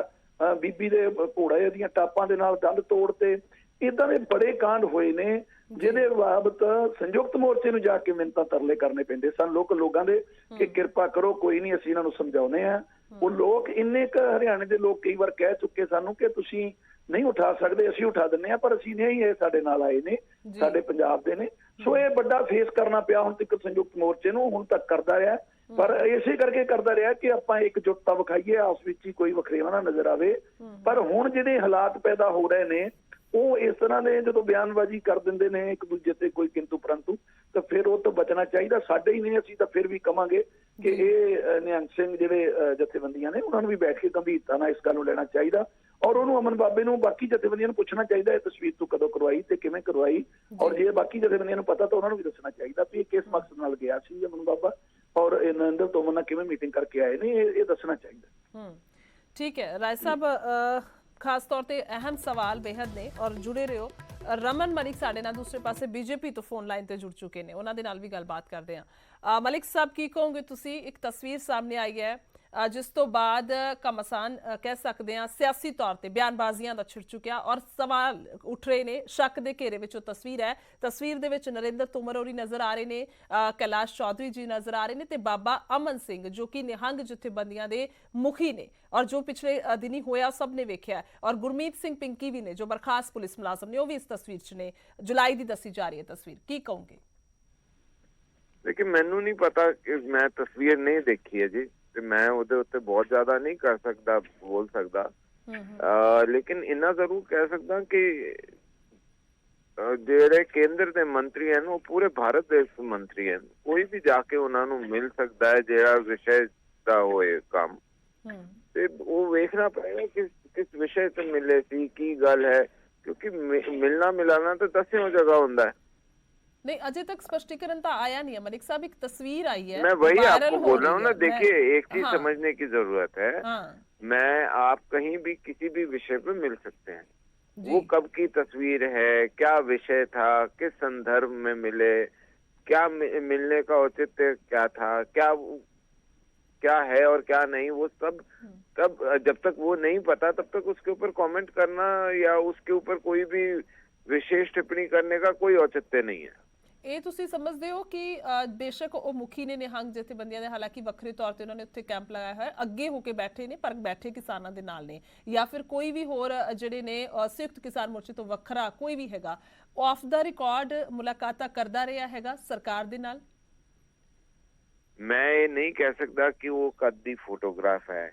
D: ਬੀਬੀ ਦੇ ਘੋੜੇ ਦੀਆਂ ਟਾਪਾਂ ਦੇ ਨਾਲ ਦੰਦ ਤੋੜਤੇ। ਇਦਾਂ ਦੇ ਬੜੇ ਕਾਂਡ ਹੋਏ ਨੇ ਜਿਹਦੇ ਬਾਬਤ ਸੰਯੁਕਤ ਮੋਰਚੇ ਨੂੰ ਜਾ ਕੇ ਮਿਹਨਤਾਂ ਤਰਲੇ ਕਰਨੇ ਪੈਂਦੇ ਸਨ ਲੋਕਲ ਲੋਕਾਂ ਦੇ ਕਿ ਕਿਰਪਾ ਕਰੋ, ਕੋਈ ਨਹੀਂ, ਅਸੀਂ ਇਹਨਾਂ ਨੂੰ ਸਮਝਾਉਨੇ ਆ। ਉਹ ਲੋਕ ਇੰਨੇ ਕੁ ਹਰਿਆਣੇ ਦੇ ਲੋਕ ਕਈ ਵਾਰ ਕਹਿ ਚੁੱਕੇ ਸਾਨੂੰ ਕਿ ਤੁਸੀਂ ਨਹੀਂ ਉਠਾ ਸਕਦੇ, ਅਸੀਂ ਉਠਾ ਦਿੰਨੇ ਆ, ਪਰ ਅਸੀਂ ਨਹੀਂ, ਇਹ ਸਾਡੇ ਨਾਲ ਆਏ ਨੇ, ਸਾਡੇ ਪੰਜਾਬ ਦੇ ਨੇ। ਸੋ ਇਹ ਵੱਡਾ ਫੇਸ ਕਰਨਾ ਪਿਆ ਹੁਣ ਤੱਕ ਸੰਯੁਕਤ ਮੋਰਚੇ ਨੂੰ, ਹੁਣ ਤੱਕ ਕਰਦਾ ਰਿਹਾ, ਪਰ ਇਸੇ ਕਰਕੇ ਕਰਦਾ ਰਿਹਾ ਕਿ ਆਪਾਂ ਇਕਜੁੱਟਤਾ ਵਿਖਾਈਏ, ਆਪਸ ਵਿੱਚ ਹੀ ਕੋਈ ਵਖਰੇਵਾ ਨਾ ਨਜ਼ਰ ਆਵੇ। ਪਰ ਹੁਣ ਜਿਹੜੇ ਹਾਲਾਤ ਪੈਦਾ ਹੋ ਰਹੇ ਨੇ ਉਹ ਇਸ ਤਰ੍ਹਾਂ ਦੇ ਜਦੋਂ ਬਿਆਨਬਾਜ਼ੀ ਕਰ ਦਿੰਦੇ ਨੇ ਇੱਕ ਦੂਜੇ ਤੇ ਕੋਈ ਕਿੰਤੂ ਪਰੰਤੂ, ਤਾਂ ਫਿਰ ਉਹ ਤੋਂ ਬਚਣਾ ਚਾਹੀਦਾ। ਸਾਡੇ ਹੀ ਨਹੀਂ, ਅਸੀਂ ਤਾਂ ਫਿਰ ਵੀ ਕਵਾਂਗੇ ਕਿ ਇਹ ਨਿਹੰਗ ਸਿੰਘ ਜਿਹੜੇ ਜਥੇਬੰਦੀਆਂ ਨੇ ਉਹਨਾਂ ਨੂੰ ਵੀ ਬੈਠ ਕੇ ਗੰਭੀਰਤਾ ਨਾਲ ਇਸ ਗੱਲ ਨੂੰ ਲੈਣਾ ਚਾਹੀਦਾ, ਔਰ ਉਹਨੂੰ ਅਮਨ ਬਾਬੇ ਨੂੰ ਬਾਕੀ ਜਥੇਬੰਦੀਆਂ ਨੂੰ ਪੁੱਛਣਾ ਚਾਹੀਦਾ ਇਹ ਤਸਵੀਰ ਤੋਂ ਕਦੋਂ ਕਰਵਾਈ ਤੇ ਕਿਵੇਂ ਕਰਵਾਈ, ਔਰ ਜੇ ਬਾਕੀ ਜਥੇਬੰਦੀਆਂ ਨੂੰ ਪਤਾ ਤਾਂ ਉਹਨਾਂ ਨੂੰ ਵੀ ਦੱਸਣਾ ਚਾਹੀਦਾ ਵੀ ਇਹ ਕਿਸ ਮਕਸਦ ਨਾਲ ਗਿਆ ਸੀ ਅਮਨ ਬਾਬਾ, ਔਰ ਇਹ ਨਰਿੰਦਰ ਤੋਮਰ ਨਾਲ ਕਿਵੇਂ ਮੀਟਿੰਗ ਕਰਕੇ ਆਏ ਨੇ, ਇਹ ਦੱਸਣਾ ਚਾਹੀਦਾ।
A: ਠੀਕ ਹੈ ਰਾਏ ਸਾਹਿਬ, ਖਾਸ ਤੌਰ ਤੇ ਅਹਿਮ ਸਵਾਲ ਬੇहद ਨੇ ਔਰ ਜੁੜੇ ਰਹੋ। ਰਮਨ ਮਲਿਕ ਸਾਡੇ ਨਾਲ ਦੂਸਰੇ ਪਾਸੇ ਬੀਜੇਪੀ ਤੋਂ ਫੋਨ ਲਾਈਨ ਤੇ ਜੁੜ ਚੁੱਕੇ ਨੇ, ਉਹਨਾਂ ਦੇ ਨਾਲ ਵੀ ਗੱਲਬਾਤ ਕਰਦੇ ਹਾਂ। ਮਲਿਕ ਸਾਹਿਬ ਕੀ ਕਹੋਗੇ ਤੁਸੀਂ? ਇੱਕ ਤਸਵੀਰ ਸਾਹਮਣੇ ਆਈ ਹੈ ਜਿਸ ਤੋਂ ਬਾਅਦ ਘਮਾਸਾਨ ਕਹਿ ਸਕਦੇ ਹਾਂ ਸਿਆਸੀ ਤੌਰ ਤੇ ਬਿਆਨਬਾਜ਼ੀਆਂ ਦਾ ਛਿੜ ਚੁੱਕਿਆ ਔਰ ਸਵਾਲ ਉੱਠ ਰਹੇ ਨੇ, ਸ਼ੱਕ ਦੇ ਘੇਰੇ ਵਿੱਚ ਉਹ ਤਸਵੀਰ ਹੈ। ਤਸਵੀਰ ਦੇ ਵਿੱਚ ਨਰਿੰਦਰ ਤੋਮਰ ਹੋਰੀ ਨਜ਼ਰ ਆ ਰਹੇ ਨੇ, ਕੈਲਾਸ਼ ਚੌਧਰੀ ਜੀ ਨਜ਼ਰ ਆ ਰਹੇ ਨੇ ਤੇ ਬਾਬਾ ਅਮਨ ਸਿੰਘ ਜੋ ਕਿ ਨਿਹੰਗ ਜਥੇਬੰਦੀਆਂ ਦੇ ਮੁਖੀ ਨੇ ਔਰ ਜੋ ਪਿਛਲੇ ਦਿਨੀ ਹੋਇਆ ਸਭ ਨੇ ਵੇਖਿਆ, ਔਰ ਗੁਰਮੀਤ ਸਿੰਘ ਪਿੰਕੀ ਵੀ ਨੇ ਜੋ ਬਰਖਾਸਤ ਪੁਲਿਸ ਮੁਲਾਜ਼ਮ ਨੇ, ਉਹ ਵੀ ਇਸ ਤਸਵੀਰ 'ਚ ਨੇ। ਜੁਲਾਈ ਦੀ ਦੱਸੀ ਜਾ ਰਹੀ ਹੈ ਤਸਵੀਰ, ਕੀ ਕਹੋਗੇ?
E: लेकिन मैनू नहीं पता कि मैं तस्वीर नहीं देखी है जी, ते मैं ਉਹਦੇ ਉੱਤੇ ਬਹੁਤ ਜ਼ਿਆਦਾ ਨਹੀਂ ਕਰ ਸਕਦਾ, ਬੋਲ ਸਕਦਾ। ਲੇਕਿਨ ਇੰਨਾ ਜ਼ਰੂਰ ਕਹਿ ਸਕਦਾ ਕਿ ਜਿਹੜੇ ਕੇਂਦਰ ਦੇ ਮੰਤਰੀ ਹਨ ਉਹ ਪੂਰੇ ਭਾਰਤ ਦੇ ਮੰਤਰੀ ਹਨ, ਕੋਈ ਵੀ ਜਾ ਕੇ ਉਹਨਾਂ ਨੂੰ ਮਿਲ ਸਕਦਾ ਹੈ ਜਿਹੜਾ ਵਿਸ਼ੇ ਦਾ ਹੋਏ ਕੰਮ, ਤੇ ਉਹ ਵੇਖਣਾ ਪਏਗਾ ਕਿ ਕਿਸ ਵਿਸ਼ੇ ਤੇ ਮਿਲੇ ਸੀ, ਕੀ ਗੱਲ ਹੈ, ਕਿਉਂਕਿ ਮਿਲਣਾ ਮਿਲਾना तो 10 जगह ਹੁੰਦਾ है।
A: नहीं, अजय तक स्पष्टीकरण तो आया नहीं है मलिक साहब, एक तस्वीर आई है,
E: मैं वही आपको बोल रहा हूँ ना। देखिए एक चीज समझने की जरूरत है, मैं आप कहीं भी किसी भी विषय पे मिल सकते हैं, वो कब की तस्वीर है, क्या विषय था, किस संदर्भ में मिले, क्या मिलने का औचित्य क्या था, क्या है और क्या नहीं, वो सब तब जब तक वो नहीं पता तब तक उसके ऊपर कमेंट करना या उसके ऊपर कोई भी विशेष टिप्पणी करने का कोई औचित्य नहीं है।
A: ਇਹ ਤੁਸੀਂ ਸਮਝਦੇ ਹੋ ਕਿ ਬੇਸ਼ੱਕ ਉਹ ਮੁਖੀ ਨੇ ਨਿਹੰਗ ਜਥੇਬੰਦੀਆਂ ਦੇ, ਹਾਲਾਂਕਿ ਵੱਖਰੇ ਤੌਰ ਤੇ ਉਹਨਾਂ ਨੇ ਉੱਥੇ ਕੈਂਪ ਲਗਾਇਆ ਹੋਇਆ, ਅੱਗੇ ਹੋ ਕੇ ਬੈਠੇ ਨੇ ਪਰ ਬੈਠੇ ਕਿਸਾਨਾਂ ਦੇ ਨਾਲ ਨੇ, ਜਾਂ ਫਿਰ ਕੋਈ ਵੀ ਹੋਰ ਜਿਹੜੇ ਨੇ ਸੰਯੁਕਤ ਕਿਸਾਨ ਮੋਰਚੇ ਤੋਂ ਵੱਖਰਾ ਕੋਈ ਵੀ ਹੈਗਾ, ਆਫ ਦਾ ਰਿਕਾਰਡ ਮੁਲਾਕਾਤਾਂ ਕਰਦਾ ਰਿਹਾ ਹੈਗਾ ਸਰਕਾਰ ਦੇ ਨਾਲ?
E: मैं ये नहीं कह सकता कि वो कद दी फोटोग्राफ है,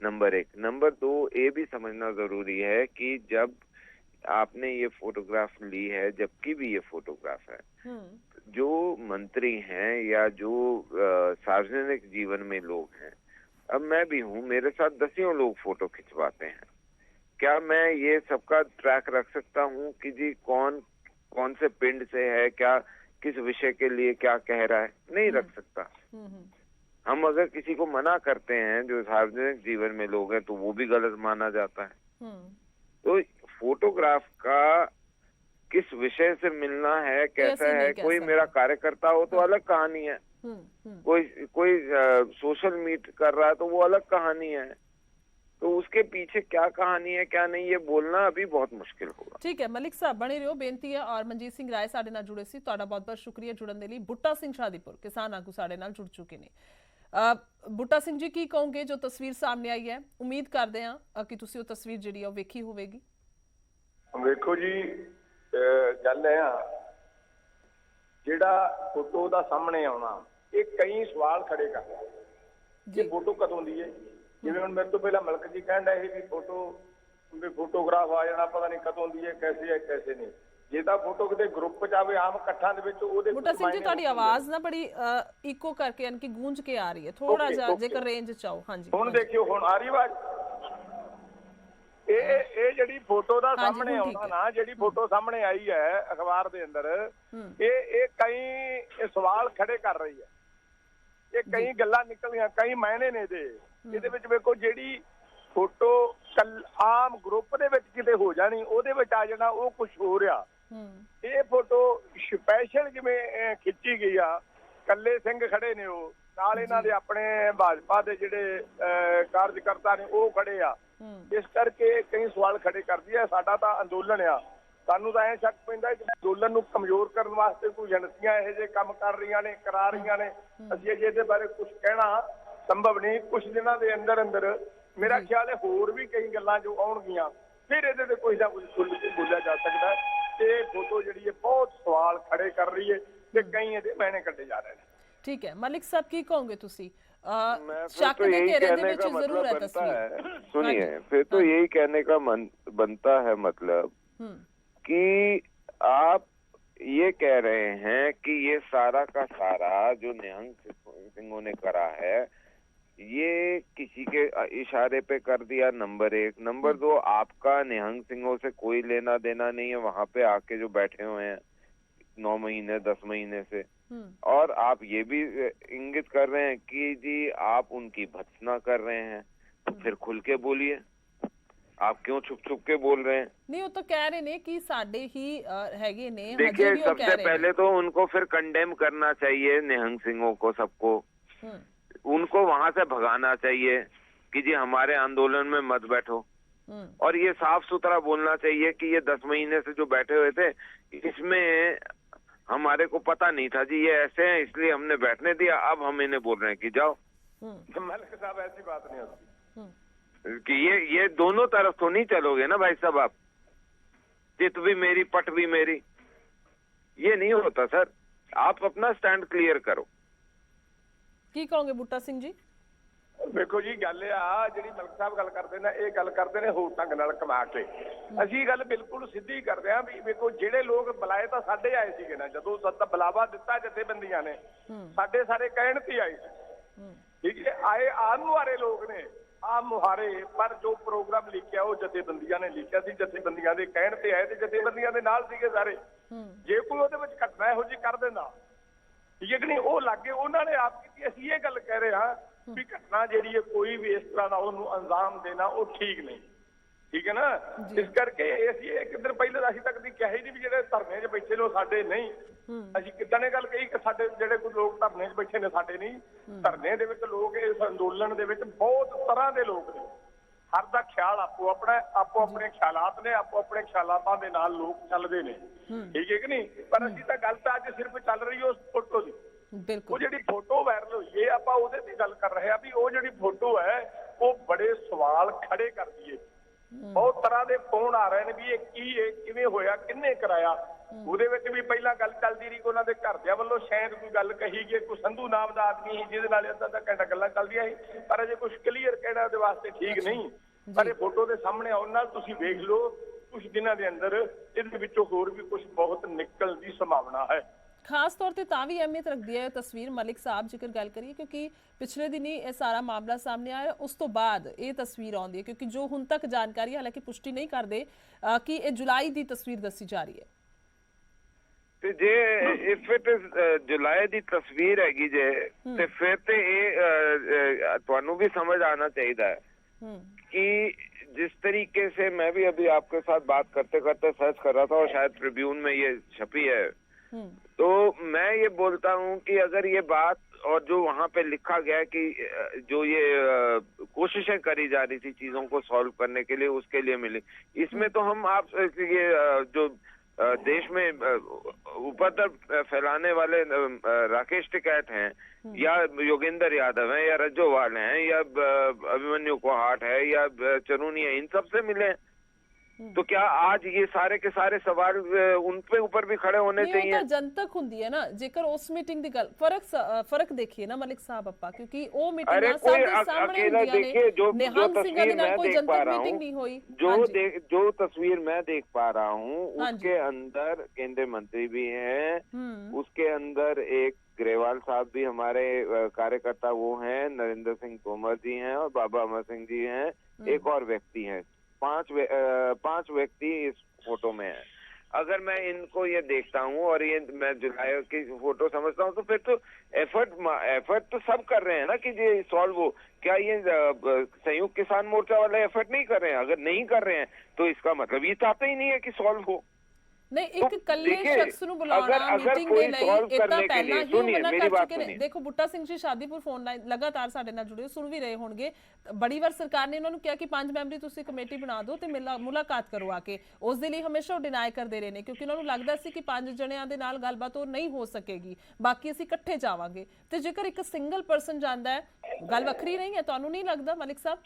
E: नंबर 1। नंबर 2, ये भी समझना जरूरी है कि जब आपने ये फोटोग्राफ ली है, जबकि भी ये फोटोग्राफ है, जो मंत्री हैं या जो सार्वजनिक जीवन में लोग हैं, अब मैं भी हूँ, मेरे साथ दसियों लोग फोटो खिंचवाते हैं, क्या मैं ये सबका ट्रैक रख सकता हूँ कि जी कौन से पिंड से है, क्या किस विषय के लिए क्या कह रहा है? नहीं रख सकता। हम अगर किसी को मना करते हैं जो सार्वजनिक जीवन में लोग हैं तो वो भी गलत माना जाता है। तो फोटोग्राफ का किस विषय से मिलना है, कैसा है, कोई मेरा कार्यकर्ता हो तो अलग कहानी है, कोई सोशल मीट कर रहा है तो वो अलग कहानी है। तो उसके पीछे क्या कहानी है क्या नहीं, ये बोलना अभी बहुत मुश्किल होगा।
A: ठीक है मलिक साहब बने रहो, बेनती है। और मनजीत सिंह राय साडे नाल जुड़े सी, तुहाडा बहुत बहुत शुक्रिया जुड़न दे लई। बूटा सिंह शादीपुर किसान आगू साडे नाल जुड़ चुके ने। बूटा सिंह जी की कहोगे जो तस्वीर सामने आई है, उम्मीद करते हैं कि तुसीं वो तस्वीर जिहड़ी है वेखी होवेगी।
F: ਵੇਖੋ ਜੀ ਗੱਲ ਹੈ ਜਿਹੜਾ ਫੋਟੋ ਦਾ ਸਾਹਮਣੇ ਆਉਣਾ ਇਹ ਕਈ ਸਵਾਲ ਖੜੇ ਕਰਦਾ ਕਿ ਫੋਟੋ ਕਦੋਂ ਦੀ ਹੈ। ਜਿਵੇਂ ਹੁਣ ਮੇਰੇ ਤੋਂ ਪਹਿਲਾਂ ਮਲਕ ਜੀ ਕਹਿਣ ਡਏ ਸੀ ਵੀ ਫੋਟੋਗ੍ਰਾਫ ਆ ਜਾਣਾ, ਪਤਾ ਨਹੀਂ ਕਦੋਂ ਦੀ ਹੈ, ਕੈਸੇ ਨਹੀਂ। ਜੇ ਤਾਂ ਫੋਟੋ ਕਿਤੇ ਗਰੁੱਪ ਚ ਆਵੇ ਆਮ ਇਕੱਠਾਂ ਦੇ ਵਿੱਚ ਉਹਦੇ
A: ਬੂਟਾ ਸਿੰਘ ਜੀ ਤੁਹਾਡੀ ਆਵਾਜ਼ ਨਾ ਬੜੀ ਇਕੋ ਕਰਕੇ ਯਾਨੀ ਕਿ ਗੂੰਜ ਕੇ ਆ ਰਹੀ ਹੈ, ਥੋੜਾ ਜਿਹਾ ਜੇਕਰ ਰੇਂਜ ਚ ਆਓ। ਹਾਂਜੀ
F: ਹੁਣ ਦੇਖਿਓ, ਹੁਣ ਆ ਰਹੀ ਆਵਾਜ਼। ਇਹ ਜਿਹੜੀ ਫੋਟੋ ਦਾ ਸਾਹਮਣੇ ਆਉਣਾ ਨਾ, ਜਿਹੜੀ ਫੋਟੋ ਸਾਹਮਣੇ ਆਈ ਹੈ ਅਖਬਾਰ ਦੇ ਅੰਦਰ, ਇਹ ਕਈ ਸਵਾਲ ਖੜੇ ਕਰ ਰਹੀ ਹੈ। ਇਹ ਕਈ ਗੱਲਾਂ ਨਿਕਲੀਆਂ, ਕਈ ਮਾਇਨੇ ਨੇ ਇਹਦੇ ਵਿੱਚ। ਵੇਖੋ ਜਿਹੜੀ ਫੋਟੋ ਆਮ ਗਰੁੱਪ ਦੇ ਵਿੱਚ ਕਿਤੇ ਹੋ ਜਾਣੀ, ਉਹਦੇ ਵਿੱਚ ਆ ਜਾਣਾ ਉਹ ਕੁਝ ਹੋ ਰਿਹਾ। ਇਹ ਫੋਟੋ ਸਪੈਸ਼ਲ ਜਿਵੇਂ ਖਿੱਚੀ ਗਈ ਆ, ਕੱਲੇ ਸਿੰਘ ਖੜੇ ਨੇ ਉਹ ਨਾਲ, ਇਹਨਾਂ ਦੇ ਆਪਣੇ ਭਾਜਪਾ ਦੇ ਜਿਹੜੇ ਕਾਰਜਕਰਤਾ ਨੇ ਉਹ ਖੜੇ ਆ। ਇਸ ਕਰਕੇ ਕਈ ਸਵਾਲ ਖੜੇ ਕਰਦੀ ਹੈ। ਸਾਡਾ ਤਾਂ ਅੰਦੋਲਨ ਆ, ਸਾਨੂੰ ਤਾਂ ਐ ਸ਼ੱਕ ਪੈਂਦਾ ਕਿ ਅੰਦੋਲਨ ਨੂੰ ਕਮਜ਼ੋਰ ਕਰਨ ਵਾਸਤੇ ਕੋਈ ਏਜੰਸੀਆਂ ਇਹੋ ਜਿਹੇ ਕੰਮ ਕਰ ਰਹੀਆਂ ਨੇ, ਕਰਾ ਰਹੀਆਂ ਨੇ। ਅਸੀਂ ਅਜੇ ਇਹਦੇ ਬਾਰੇ ਕੁਝ ਕਹਿਣਾ ਸੰਭਵ ਨਹੀਂ। ਕੁਝ ਦਿਨਾਂ ਦੇ ਅੰਦਰ ਮੇਰਾ ਖਿਆਲ ਹੈ ਹੋਰ ਵੀ ਕਈ ਗੱਲਾਂ ਜੋ ਆਉਣਗੀਆਂ, ਫਿਰ ਇਹਦੇ ਤੇ ਕੋਈ ਨਾ ਕੁਝ ਬੋਲਿਆ ਜਾ ਸਕਦਾ। ਤੇ ਫੋਟੋ ਜਿਹੜੀ ਹੈ ਬਹੁਤ ਸਵਾਲ ਖੜੇ ਕਰ ਰਹੀ ਹੈ ਤੇ ਕਈ ਇਹਦੇ ਮਾਇਨੇ ਕੱਢੇ ਜਾ ਰਹੇ ਨੇ।
A: ठीक है मलिक साहब की कहोगे तुसी?
E: शक दे घेरे दे विच जरूर है तस्वीर। सुनिए, फिर तो यही कहने का बनता है मतलब कि आप ये कह रहे हैं कि ये सारा का सारा जो निहंग सिंहों ने करा है ये किसी के इशारे पे कर दिया, नंबर एक। नंबर दो, आपका निहंग सिंहों से कोई लेना देना नहीं है। वहां पे आके जो बैठे हुए हैं 9 महीने 10 महीने से, और आप ये भी इंगित कर रहे हैं कि जी आप उनकी भत्सना कर रहे हैं, तो फिर खुल के बोलिए। आप क्यों छुप छुप के बोल रहे हैं? नहीं, वो तो कह रहे ने कि साडे ही हैगे ने। देखिए, सबसे पहले तो उनको फिर कंडेम करना चाहिए, निहंग सिंहों को, सबको उनको वहां से भगाना चाहिए कि जी हमारे आंदोलन में मत बैठो। और ये साफ सुथरा बोलना चाहिए कि ये 10 महीने से जो बैठे हुए थे इसमें हमारे को पता नहीं था जी ये ऐसे हैं, इसलिए हमने बैठने दिया, अब हम इन्हें बोल रहे हैं कि जाओ।
F: मलिक साहब ऐसी बात नहीं होती
E: कि ये दोनों तरफ तो नहीं चलोगे ना भाई साहब। आप चित भी मेरी पट भी मेरी, ये नहीं होता सर। आप अपना स्टैंड क्लियर करो।
A: की कहोगे बूटा सिंह जी?
F: ਵੇਖੋ ਜੀ ਗੱਲ ਆ ਜਿਹੜੀ ਮਲਕ ਸਾਹਿਬ ਗੱਲ ਕਰਦੇ ਨੇ, ਇਹ ਗੱਲ ਕਰਦੇ ਨੇ ਹੋਰ ਢੰਗ ਨਾਲ ਕਮਾ ਕੇ। ਅਸੀਂ ਗੱਲ ਬਿਲਕੁਲ ਸਿੱਧੀ ਕਰਦੇ ਆ ਵੀ ਵੇਖੋ ਜਿਹੜੇ ਲੋਕ ਬੁਲਾਏ ਤਾਂ ਸਾਡੇ ਆਏ ਸੀਗੇ ਨਾ, ਜਦੋਂ ਸੱਤ ਬੁਲਾਵਾ ਦਿੱਤਾ ਜਥੇਬੰਦੀਆਂ ਨੇ, ਸਾਡੇ ਸਾਰੇ ਕਹਿਣ ਤੇ ਆਏ ਸੀ। ਠੀਕ ਹੈ, ਆਏ ਆਮ ਮੁਹਾਰੇ ਲੋਕ ਨੇ, ਆਮ ਮੁਹਾਰੇ, ਪਰ ਜੋ ਪ੍ਰੋਗਰਾਮ ਲਿਖਿਆ ਉਹ ਜਥੇਬੰਦੀਆਂ ਨੇ ਲਿਖਿਆ ਸੀ, ਜਥੇਬੰਦੀਆਂ ਦੇ ਕਹਿਣ ਤੇ ਆਏ ਤੇ ਜਥੇਬੰਦੀਆਂ ਦੇ ਨਾਲ ਸੀਗੇ ਸਾਰੇ। ਜੇ ਕੋਈ ਉਹਦੇ ਵਿੱਚ ਘਟਨਾ ਇਹੋ ਜਿਹੀ ਕਰ ਦਿੰਦਾ, ਠੀਕ ਹੈ ਕਿ ਨਹੀਂ, ਉਹ ਲਾਗੇ ਉਹਨਾਂ ਨੇ ਆਪ ਕੀਤੀ। ਅਸੀਂ ਇਹ ਗੱਲ ਕਹਿ ਰਹੇ ਹਾਂ ਵੀ ਘਟਨਾ ਜਿਹੜੀ ਹੈ ਕੋਈ ਵੀ ਇਸ ਤਰ੍ਹਾਂ ਦਾ ਉਹਨੂੰ ਅੰਜਾਮ ਦੇਣਾ ਉਹ ਠੀਕ ਨਹੀਂ, ਠੀਕ ਹੈ ਨਾ। ਇਸ ਕਰਕੇ ਅਸੀਂ ਇੱਕ ਦਿਨ ਪਹਿਲੇ ਅਸੀਂ ਤੱਕ ਦੀ ਕਿਹਾ ਹੀ ਨਹੀਂ ਵੀ ਜਿਹੜੇ ਧਰਨੇ 'ਚ ਬੈਠੇ ਨੇ ਸਾਡੇ ਨਹੀਂ। ਅਸੀਂ ਕਿੱਦਾਂ ਨੇ ਗੱਲ ਕਹੀ ਕਿ ਸਾਡੇ ਜਿਹੜੇ ਕੋਈ ਲੋਕ ਧਰਨੇ 'ਚ ਬੈਠੇ ਨੇ ਸਾਡੇ ਨਹੀਂ। ਧਰਨੇ ਦੇ ਵਿੱਚ ਲੋਕ, ਇਸ ਅੰਦੋਲਨ ਦੇ ਵਿੱਚ ਬਹੁਤ ਤਰ੍ਹਾਂ ਦੇ ਲੋਕ ਨੇ। ਹਰ ਦਾ ਖਿਆਲ ਆਪੋ ਆਪਣੇ ਖਿਆਲਾਤ ਨੇ, ਆਪੋ ਆਪਣੇ ਖਿਆਲਾਤਾਂ ਦੇ ਨਾਲ ਲੋਕ ਚੱਲਦੇ ਨੇ, ਠੀਕ ਹੈ ਕਿ ਨਹੀਂ। ਪਰ ਅਸੀਂ ਤਾਂ ਗੱਲ ਤਾਂ ਅੱਜ ਸਿਰਫ ਚੱਲ ਰਹੀ ਉਸ ਫੋਟੋ ਦੀ। ਉਹ ਜਿਹੜੀ ਫੋਟੋ ਵਾਇਰਲ ਹੋਈ ਹੈ, ਆਪਾਂ ਉਹਦੇ ਦੀ ਗੱਲ ਕਰ ਰਹੇ ਆ ਵੀ ਉਹ ਜਿਹੜੀ ਫੋਟੋ ਹੈ ਉਹ ਬੜੇ ਸਵਾਲ ਖੜੇ ਕਰਦੀ ਹੈ। ਬਹੁਤ ਤਰ੍ਹਾਂ ਦੇ ਫੋਨ ਆ ਰਹੇ ਨੇ ਵੀ ਇਹ ਕੀ ਹੈ, ਕਿਵੇਂ ਹੋਇਆ, ਕਿੰਨੇ ਕਰਾਇਆ। ਉਹਦੇ ਵਿੱਚ ਵੀ ਪਹਿਲਾਂ ਗੱਲ ਚੱਲਦੀ ਰਹੀ ਕਿ ਉਹਨਾਂ ਦੇ ਘਰਦਿਆਂ ਵੱਲੋਂ ਸ਼ਾਇਦ ਕੋਈ ਗੱਲ ਕਹੀ ਗਈ, ਕੋਈ ਸੰਧੂ ਨਾਮ ਦਾ ਆਦਮੀ ਸੀ ਜਿਹਦੇ ਨਾਲ ਅੱਧਾ ਘੰਟਾ ਗੱਲਾਂ ਚੱਲਦੀਆਂ ਸੀ, ਪਰ ਅਜੇ ਕੁਝ ਕਲੀਅਰ ਕਹਿਣਾ ਉਹਦੇ ਵਾਸਤੇ ਠੀਕ ਨਹੀਂ। ਪਰ ਇਹ ਫੋਟੋ ਦੇ ਸਾਹਮਣੇ ਆਉਣ ਨਾਲ ਤੁਸੀਂ ਵੇਖ ਲਓ ਕੁਝ ਦਿਨਾਂ ਦੇ ਅੰਦਰ ਇਹਦੇ ਵਿੱਚੋਂ ਹੋਰ ਵੀ ਕੁਝ ਬਹੁਤ ਨਿਕਲਣ ਦੀ ਸੰਭਾਵਨਾ ਹੈ।
A: खास तौर पर तां भी अहमियत रखती है तस्वीर मलिक साहब जिक्र गल करिए क्योंकि पिछले दिन ही यह सारा मामला सामने आया, उस तो बाद ये तस्वीर आती है क्योंकि जो हुण तक जानकारी हालांकि पुष्टि नहीं करते कि यह जुलाई की तस्वीर दसी जा रही है।
E: ਤੇ ਜੇ ਇਫ ਇਟ ਇਜ਼ ਜੁਲਾਈ ਦੀ ਤਸਵੀਰ ਹੈਗੀ ਜੇ ਤੇ ਫਿਰ ਤੇ ਇਹ ਤੁਹਾਨੂੰ भी समझ आना चाहिए कि जिस तरीके से मैं भी अभी आपके साथ बात करते करते सर्च कर रहा था और शायद ट्रिब्यून में ये छपी है तो मैं ये बोलता हूँ कि अगर ये बात और जो वहां पे लिखा गया है कि जो ये कोशिशें करी जा रही थी चीजों को सॉल्व करने के लिए, उसके लिए मिली, इसमें तो हम आप ये जो देश में उपद्रव फैलाने वाले राकेश टिकैत हैं या योगेंद्र यादव हैं या रज्जोवाल हैं या अभिमन्यु कोहाट है या चरूनी है, इन सब से मिले हैं। तो क्या आज ये सारे के सारे सवाल उन पे ऊपर भी खड़े होने चाहिए?
A: ਤਾਂ ਜਨਤਕ ਹੁੰਦੀ ਹੈ ਨਾ, ਜੇਕਰ ਉਸ ਮੀਟਿੰਗ ਦੀ ਗੱਲ ਫਰਕ ਦੇਖੀਏ ਨਾ ਮਲਿਕ ਸਾਹਿਬ ਆਪਾਂ, ਕਿਉਂਕਿ ਉਹ ਮੀਟਿੰਗਾਂ ਸਭ ਦੇ ਸਾਹਮਣੇ ਹੁੰਦੀਆਂ ਨੇ। ਨਿਹੰਗ ਸਿੰਘਾਂ ਦੇ ਨਾਲ ਕੋਈ ਜਨਤਕ ਮੀਟਿंग नहीं हुई।
E: जो तस्वीर मैं देख पा रहा हूँ उसके अंदर केंद्रीय मंत्री भी हैं, उसके अंदर एक ग्रेवाल साहब भी हमारे कार्यकर्ता वो हैं, नरेंद्र सिंह तोमर जी हैं और बाबा अमर सिंह जी हैं, एक और व्यक्ति हैं, पांच व्यक्ति इस फोटो में हैं। अगर मैं इनको ये देखता हूँ और ये मैं जुलाई की फोटो समझता हूँ तो फिर तो एफर्ट तो सब कर रहे हैं ना कि ये सॉल्व हो। क्या ये संयुक्त किसान मोर्चा वाले एफर्ट नहीं कर रहे हैं? अगर नहीं कर रहे हैं तो इसका मतलब ये चाहते ही नहीं है कि सॉल्व हो।
A: नहीं, एक कल्ले शख्स ਨੂੰ ਬੁਲਾਉਣਾ ਮੀਟਿੰਗ ਦੇ ਲਈ ਇतना ਪਹਿਲਾਂ ਹੀ ਮਨਾ ਕਰ ਚੁੱਕੇ ਨੇ। ਦੇਖੋ ਬੁੱਟਾ ਸਿੰਘ ਜੀ ਸ਼ਾਦੀਪੁਰ ਫੋਨ ਲਾਈਨ ਲਗਾਤਾਰ ਸਾਡੇ ਨਾਲ ਜੁੜੇ ਸੁਣ ਵੀ ਰਹੇ ਹੋਣਗੇ। ਬੜੀ ਵਾਰ ਸਰਕਾਰ ਨੇ ਉਹਨਾਂ ਨੂੰ ਕਿਹਾ ਕਿ 5 ਮੈਂਬਰੀ ਤੁਸੀਂ ਕਮੇਟੀ ਬਣਾ ਦਿਓ ਤੇ ਮੁਲਾਕਾਤ ਕਰੋ ਆ ਕੇ। ਉਸ ਦੇ ਲਈ ਹਮੇਸ਼ਾ ਉਹ ਡਿਨਾਈ ਕਰਦੇ ਰਹੇ ਨੇ ਕਿਉਂਕਿ ਉਹਨਾਂ ਨੂੰ ਲੱਗਦਾ ਸੀ ਕਿ 5 ਜਣਿਆਂ ਦੇ ਨਾਲ ਗੱਲਬਾਤ ਉਹ ਨਹੀਂ ਹੋ ਸਕੇਗੀ, ਬਾਕੀ ਅਸੀਂ ਇਕੱਠੇ ਜਾਵਾਂਗੇ। ਤੇ ਜੇਕਰ ਇੱਕ ਸਿੰਗਲ ਪਰਸਨ ਜਾਂਦਾ ਹੈ ਗੱਲ ਵੱਖਰੀ ਨਹੀਂ ਹੈ, ਤੁਹਾਨੂੰ ਨਹੀਂ ਲੱਗਦਾ ਮਲਿਕ ਸਾਹਿਬ?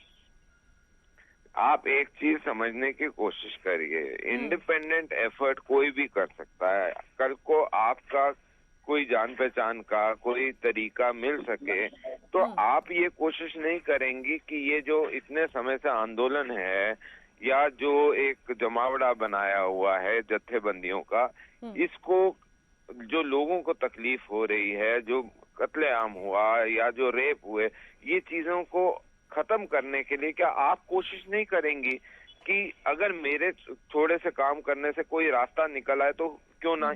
E: आप एक चीज समझने की कोशिश करिए, इंडिपेंडेंट एफर्ट कोई भी कर सकता है। कल को आपका कोई जान पहचान का कोई तरीका मिल सके तो आप ये कोशिश नहीं करेंगी कि ये जो इतने समय से आंदोलन है या जो एक जमावड़ा बनाया हुआ है जत्थेबंदियों का, इसको जो लोगों को तकलीफ हो रही है, जो कत्लेआम हुआ या जो रेप हुए, ये चीजों को खत्म करने के लिए क्या आप कोशिश नहीं करेंगी कि अगर मेरे थोड़े से काम करने से कोई रास्ता निकल आए तो क्यों ना?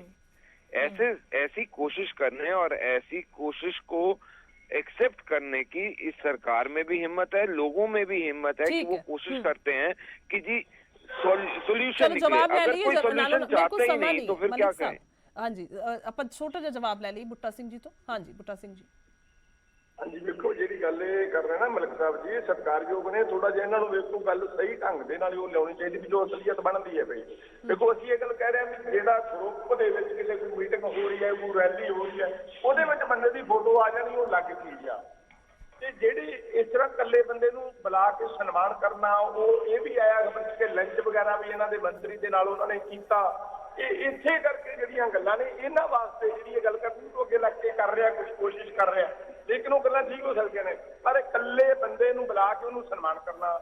E: ऐसी कोशिश करने और ऐसी कोशिश को एक्सेप्ट करने की इस सरकार में भी हिम्मत है, लोगों में भी हिम्मत है कि वो कोशिश करते हैं कि जी सोल्यूशन निकले। अगर कोई सोल्यूशन चाहते ही नहीं तो फिर क्या करें?
A: हाँ जी, अपन छोटा जिहा जवाब ले लिए बुट्टा सिंह जी तो। हाँ जी बुट्टा सिंह जी।
F: ਹਾਂਜੀ ਵੇਖੋ ਜਿਹੜੀ ਗੱਲ ਇਹ ਕਰ ਰਹੇ ਨਾ ਮਲਿਕ ਸਾਹਿਬ ਜੀ, ਇਹ ਸਤਿਕਾਰਯੋਗ ਨੇ। ਥੋੜਾ ਜਿਹਾ ਇਹਨਾਂ ਨੂੰ ਵੇਖੋ ਗੱਲ ਸਹੀ ਢੰਗ ਦੇ ਨਾਲ ਉਹ ਲਿਆਉਣੀ ਚਾਹੀਦੀ ਵੀ ਜੋ ਅਸਲੀਅਤ ਬਣਦੀ ਹੈ ਬਈ। ਦੇਖੋ ਅਸੀਂ ਇਹ ਗੱਲ ਕਹਿ ਰਹੇ ਹਾਂ ਵੀ ਜਿਹੜਾ ਗਰੁੱਪ ਦੇ ਵਿੱਚ ਕਿਸੇ ਕੋਈ ਮੀਟਿੰਗ ਹੋ ਰਹੀ ਹੈ, ਕੋਈ ਰੈਲੀ ਹੋ ਰਹੀ ਹੈ, ਉਹਦੇ ਵਿੱਚ ਬੰਦੇ ਦੀ ਫੋਟੋ ਆ ਜਾਣੀ ਉਹ ਅਲੱਗ ਚੀਜ਼ ਆ। ਤੇ ਜਿਹੜੀ ਇਸ ਤਰ੍ਹਾਂ ਇਕੱਲੇ ਬੰਦੇ ਨੂੰ ਬੁਲਾ ਕੇ ਸਨਮਾਨ ਕਰਨਾ, ਉਹ ਇਹ ਵੀ ਆਇਆ ਕਿ ਲੰਚ ਵਗੈਰਾ ਵੀ ਇਹਨਾਂ ਦੇ ਮੰਤਰੀ ਦੇ ਨਾਲ ਉਹਨਾਂ ਨੇ ਕੀਤਾ। ਇਹ ਇੱਥੇ ਕਰਕੇ ਜਿਹੜੀਆਂ ਗੱਲਾਂ ਨੇ ਇਹਨਾਂ ਵਾਸਤੇ ਜਿਹੜੀ ਇਹ ਗੱਲ ਕਰਨੀ ਉਹ ਅੱਗੇ ਲੱਗ ਕੇ ਕਰ ਰਿਹਾ, ਕੁਝ ਕੋਸ਼ਿਸ਼ ਕਰ ਰਿਹਾ, ਲੇਕਿਨ ਉਹ ਗੱਲਾਂ ਠੀਕ ਹੋ ਸਕਦੀਆਂ ਨੇ। ਪਰ ਇਕੱਲੇ ਬੰਦੇ ਨੂੰ ਬੁਲਾ ਕੇ ਉਹਨੂੰ ਸਨਮਾਨ ਕਰਨਾ,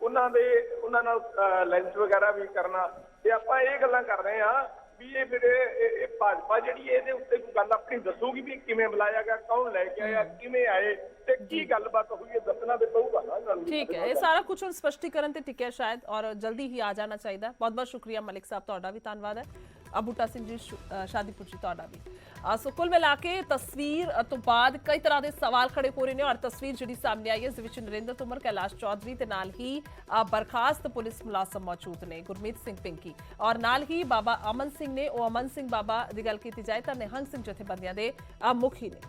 F: ਉਹਨਾਂ ਨਾਲ ਲੰਚ ਵਗੈਰਾ ਵੀ ਕਰਨਾ, ਤੇ ਆਪਾਂ ਇਹ ਗੱਲਾਂ ਕਰ ਰਹੇ ਹਾਂ ਵੀ ਇਹ ਫਿਰ ਇਹ ਭਾਜਪਾ ਜਿਹੜੀ ਇਹਦੇ ਉੱਤੇ ਕੋਈ ਗੱਲ ਆਪਣੀ ਦੱਸੂਗੀ ਵੀ ਕਿਵੇਂ ਬੁਲਾਇਆ ਗਿਆ, ਕੌਣ ਲੈ ਕੇ ਆਇਆ, ਕਿਵੇਂ ਆਏ ਤੇ ਕੀ ਗੱਲਬਾਤ ਹੋਈ, ਇਹ ਦੱਸਣਾ ਤੇ ਪਊਗਾ ਨਾ ਇਹਨਾਂ ਨੂੰ।
A: ਠੀਕ ਹੈ, ਇਹ ਸਾਰਾ ਕੁਝ ਹੁਣ ਸਪਸ਼ਟੀਕਰਨ ਤੇ ਟਿਕਿਆ ਸ਼ਾਇਦ ਔਰ ਜਲਦੀ ਹੀ ਆ ਜਾਣਾ ਚਾਹੀਦਾ। ਬਹੁਤ ਬਹੁਤ ਸ਼ੁਕਰੀਆ ਮਲਿਕ ਸਾਹਿਬ, ਤੁਹਾਡਾ ਵੀ ਧੰਨਵਾਦ ਹੈ। ਬੂਟਾ ਸਿੰਘ ਜੀ ਸ਼ਾਦੀਪੁਰ ਜੀ ਤੁਹਾਡਾ ਵੀ। ਸੋ ਕੁੱਲ ਮਿਲਾ ਕੇ ਤਸਵੀਰ ਤੋਂ ਬਾਅਦ ਕਈ ਤਰ੍ਹਾਂ ਦੇ ਸਵਾਲ ਖੜੇ ਹੋ ਰਹੇ ਨੇ ਔਰ ਤਸਵੀਰ ਜਿਹੜੀ ਸਾਹਮਣੇ ਆਈ ਹੈ ਇਸ ਵਿੱਚ ਨਰਿੰਦਰ ਤੋਮਰ, ਕੈਲਾਸ਼ ਚੌਧਰੀ ਤੇ ਨਾਲ ਹੀ ਬਰਖਾਸਤ ਪੁਲਿਸ ਮੁਲਾਜ਼ਮ ਮੌਜੂਦ ਨੇ, ਗੁਰਮੀਤ ਸਿੰਘ ਪਿੰਕੀ ਔਰ ਨਾਲ ਹੀ ਬਾਬਾ ਅਮਨ ਸਿੰਘ ਨੇ। ਉਹ ਅਮਨ ਸਿੰਘ ਬਾਬਾ ਦੀ ਗੱਲ ਕੀਤੀ ਜਾਏ ਤਾਂ ਨਿਹੰਗ ਸਿੰਘ ਜਥੇਬੰਦੀਆਂ ਦੇ ਮੁਖੀ ਨੇ।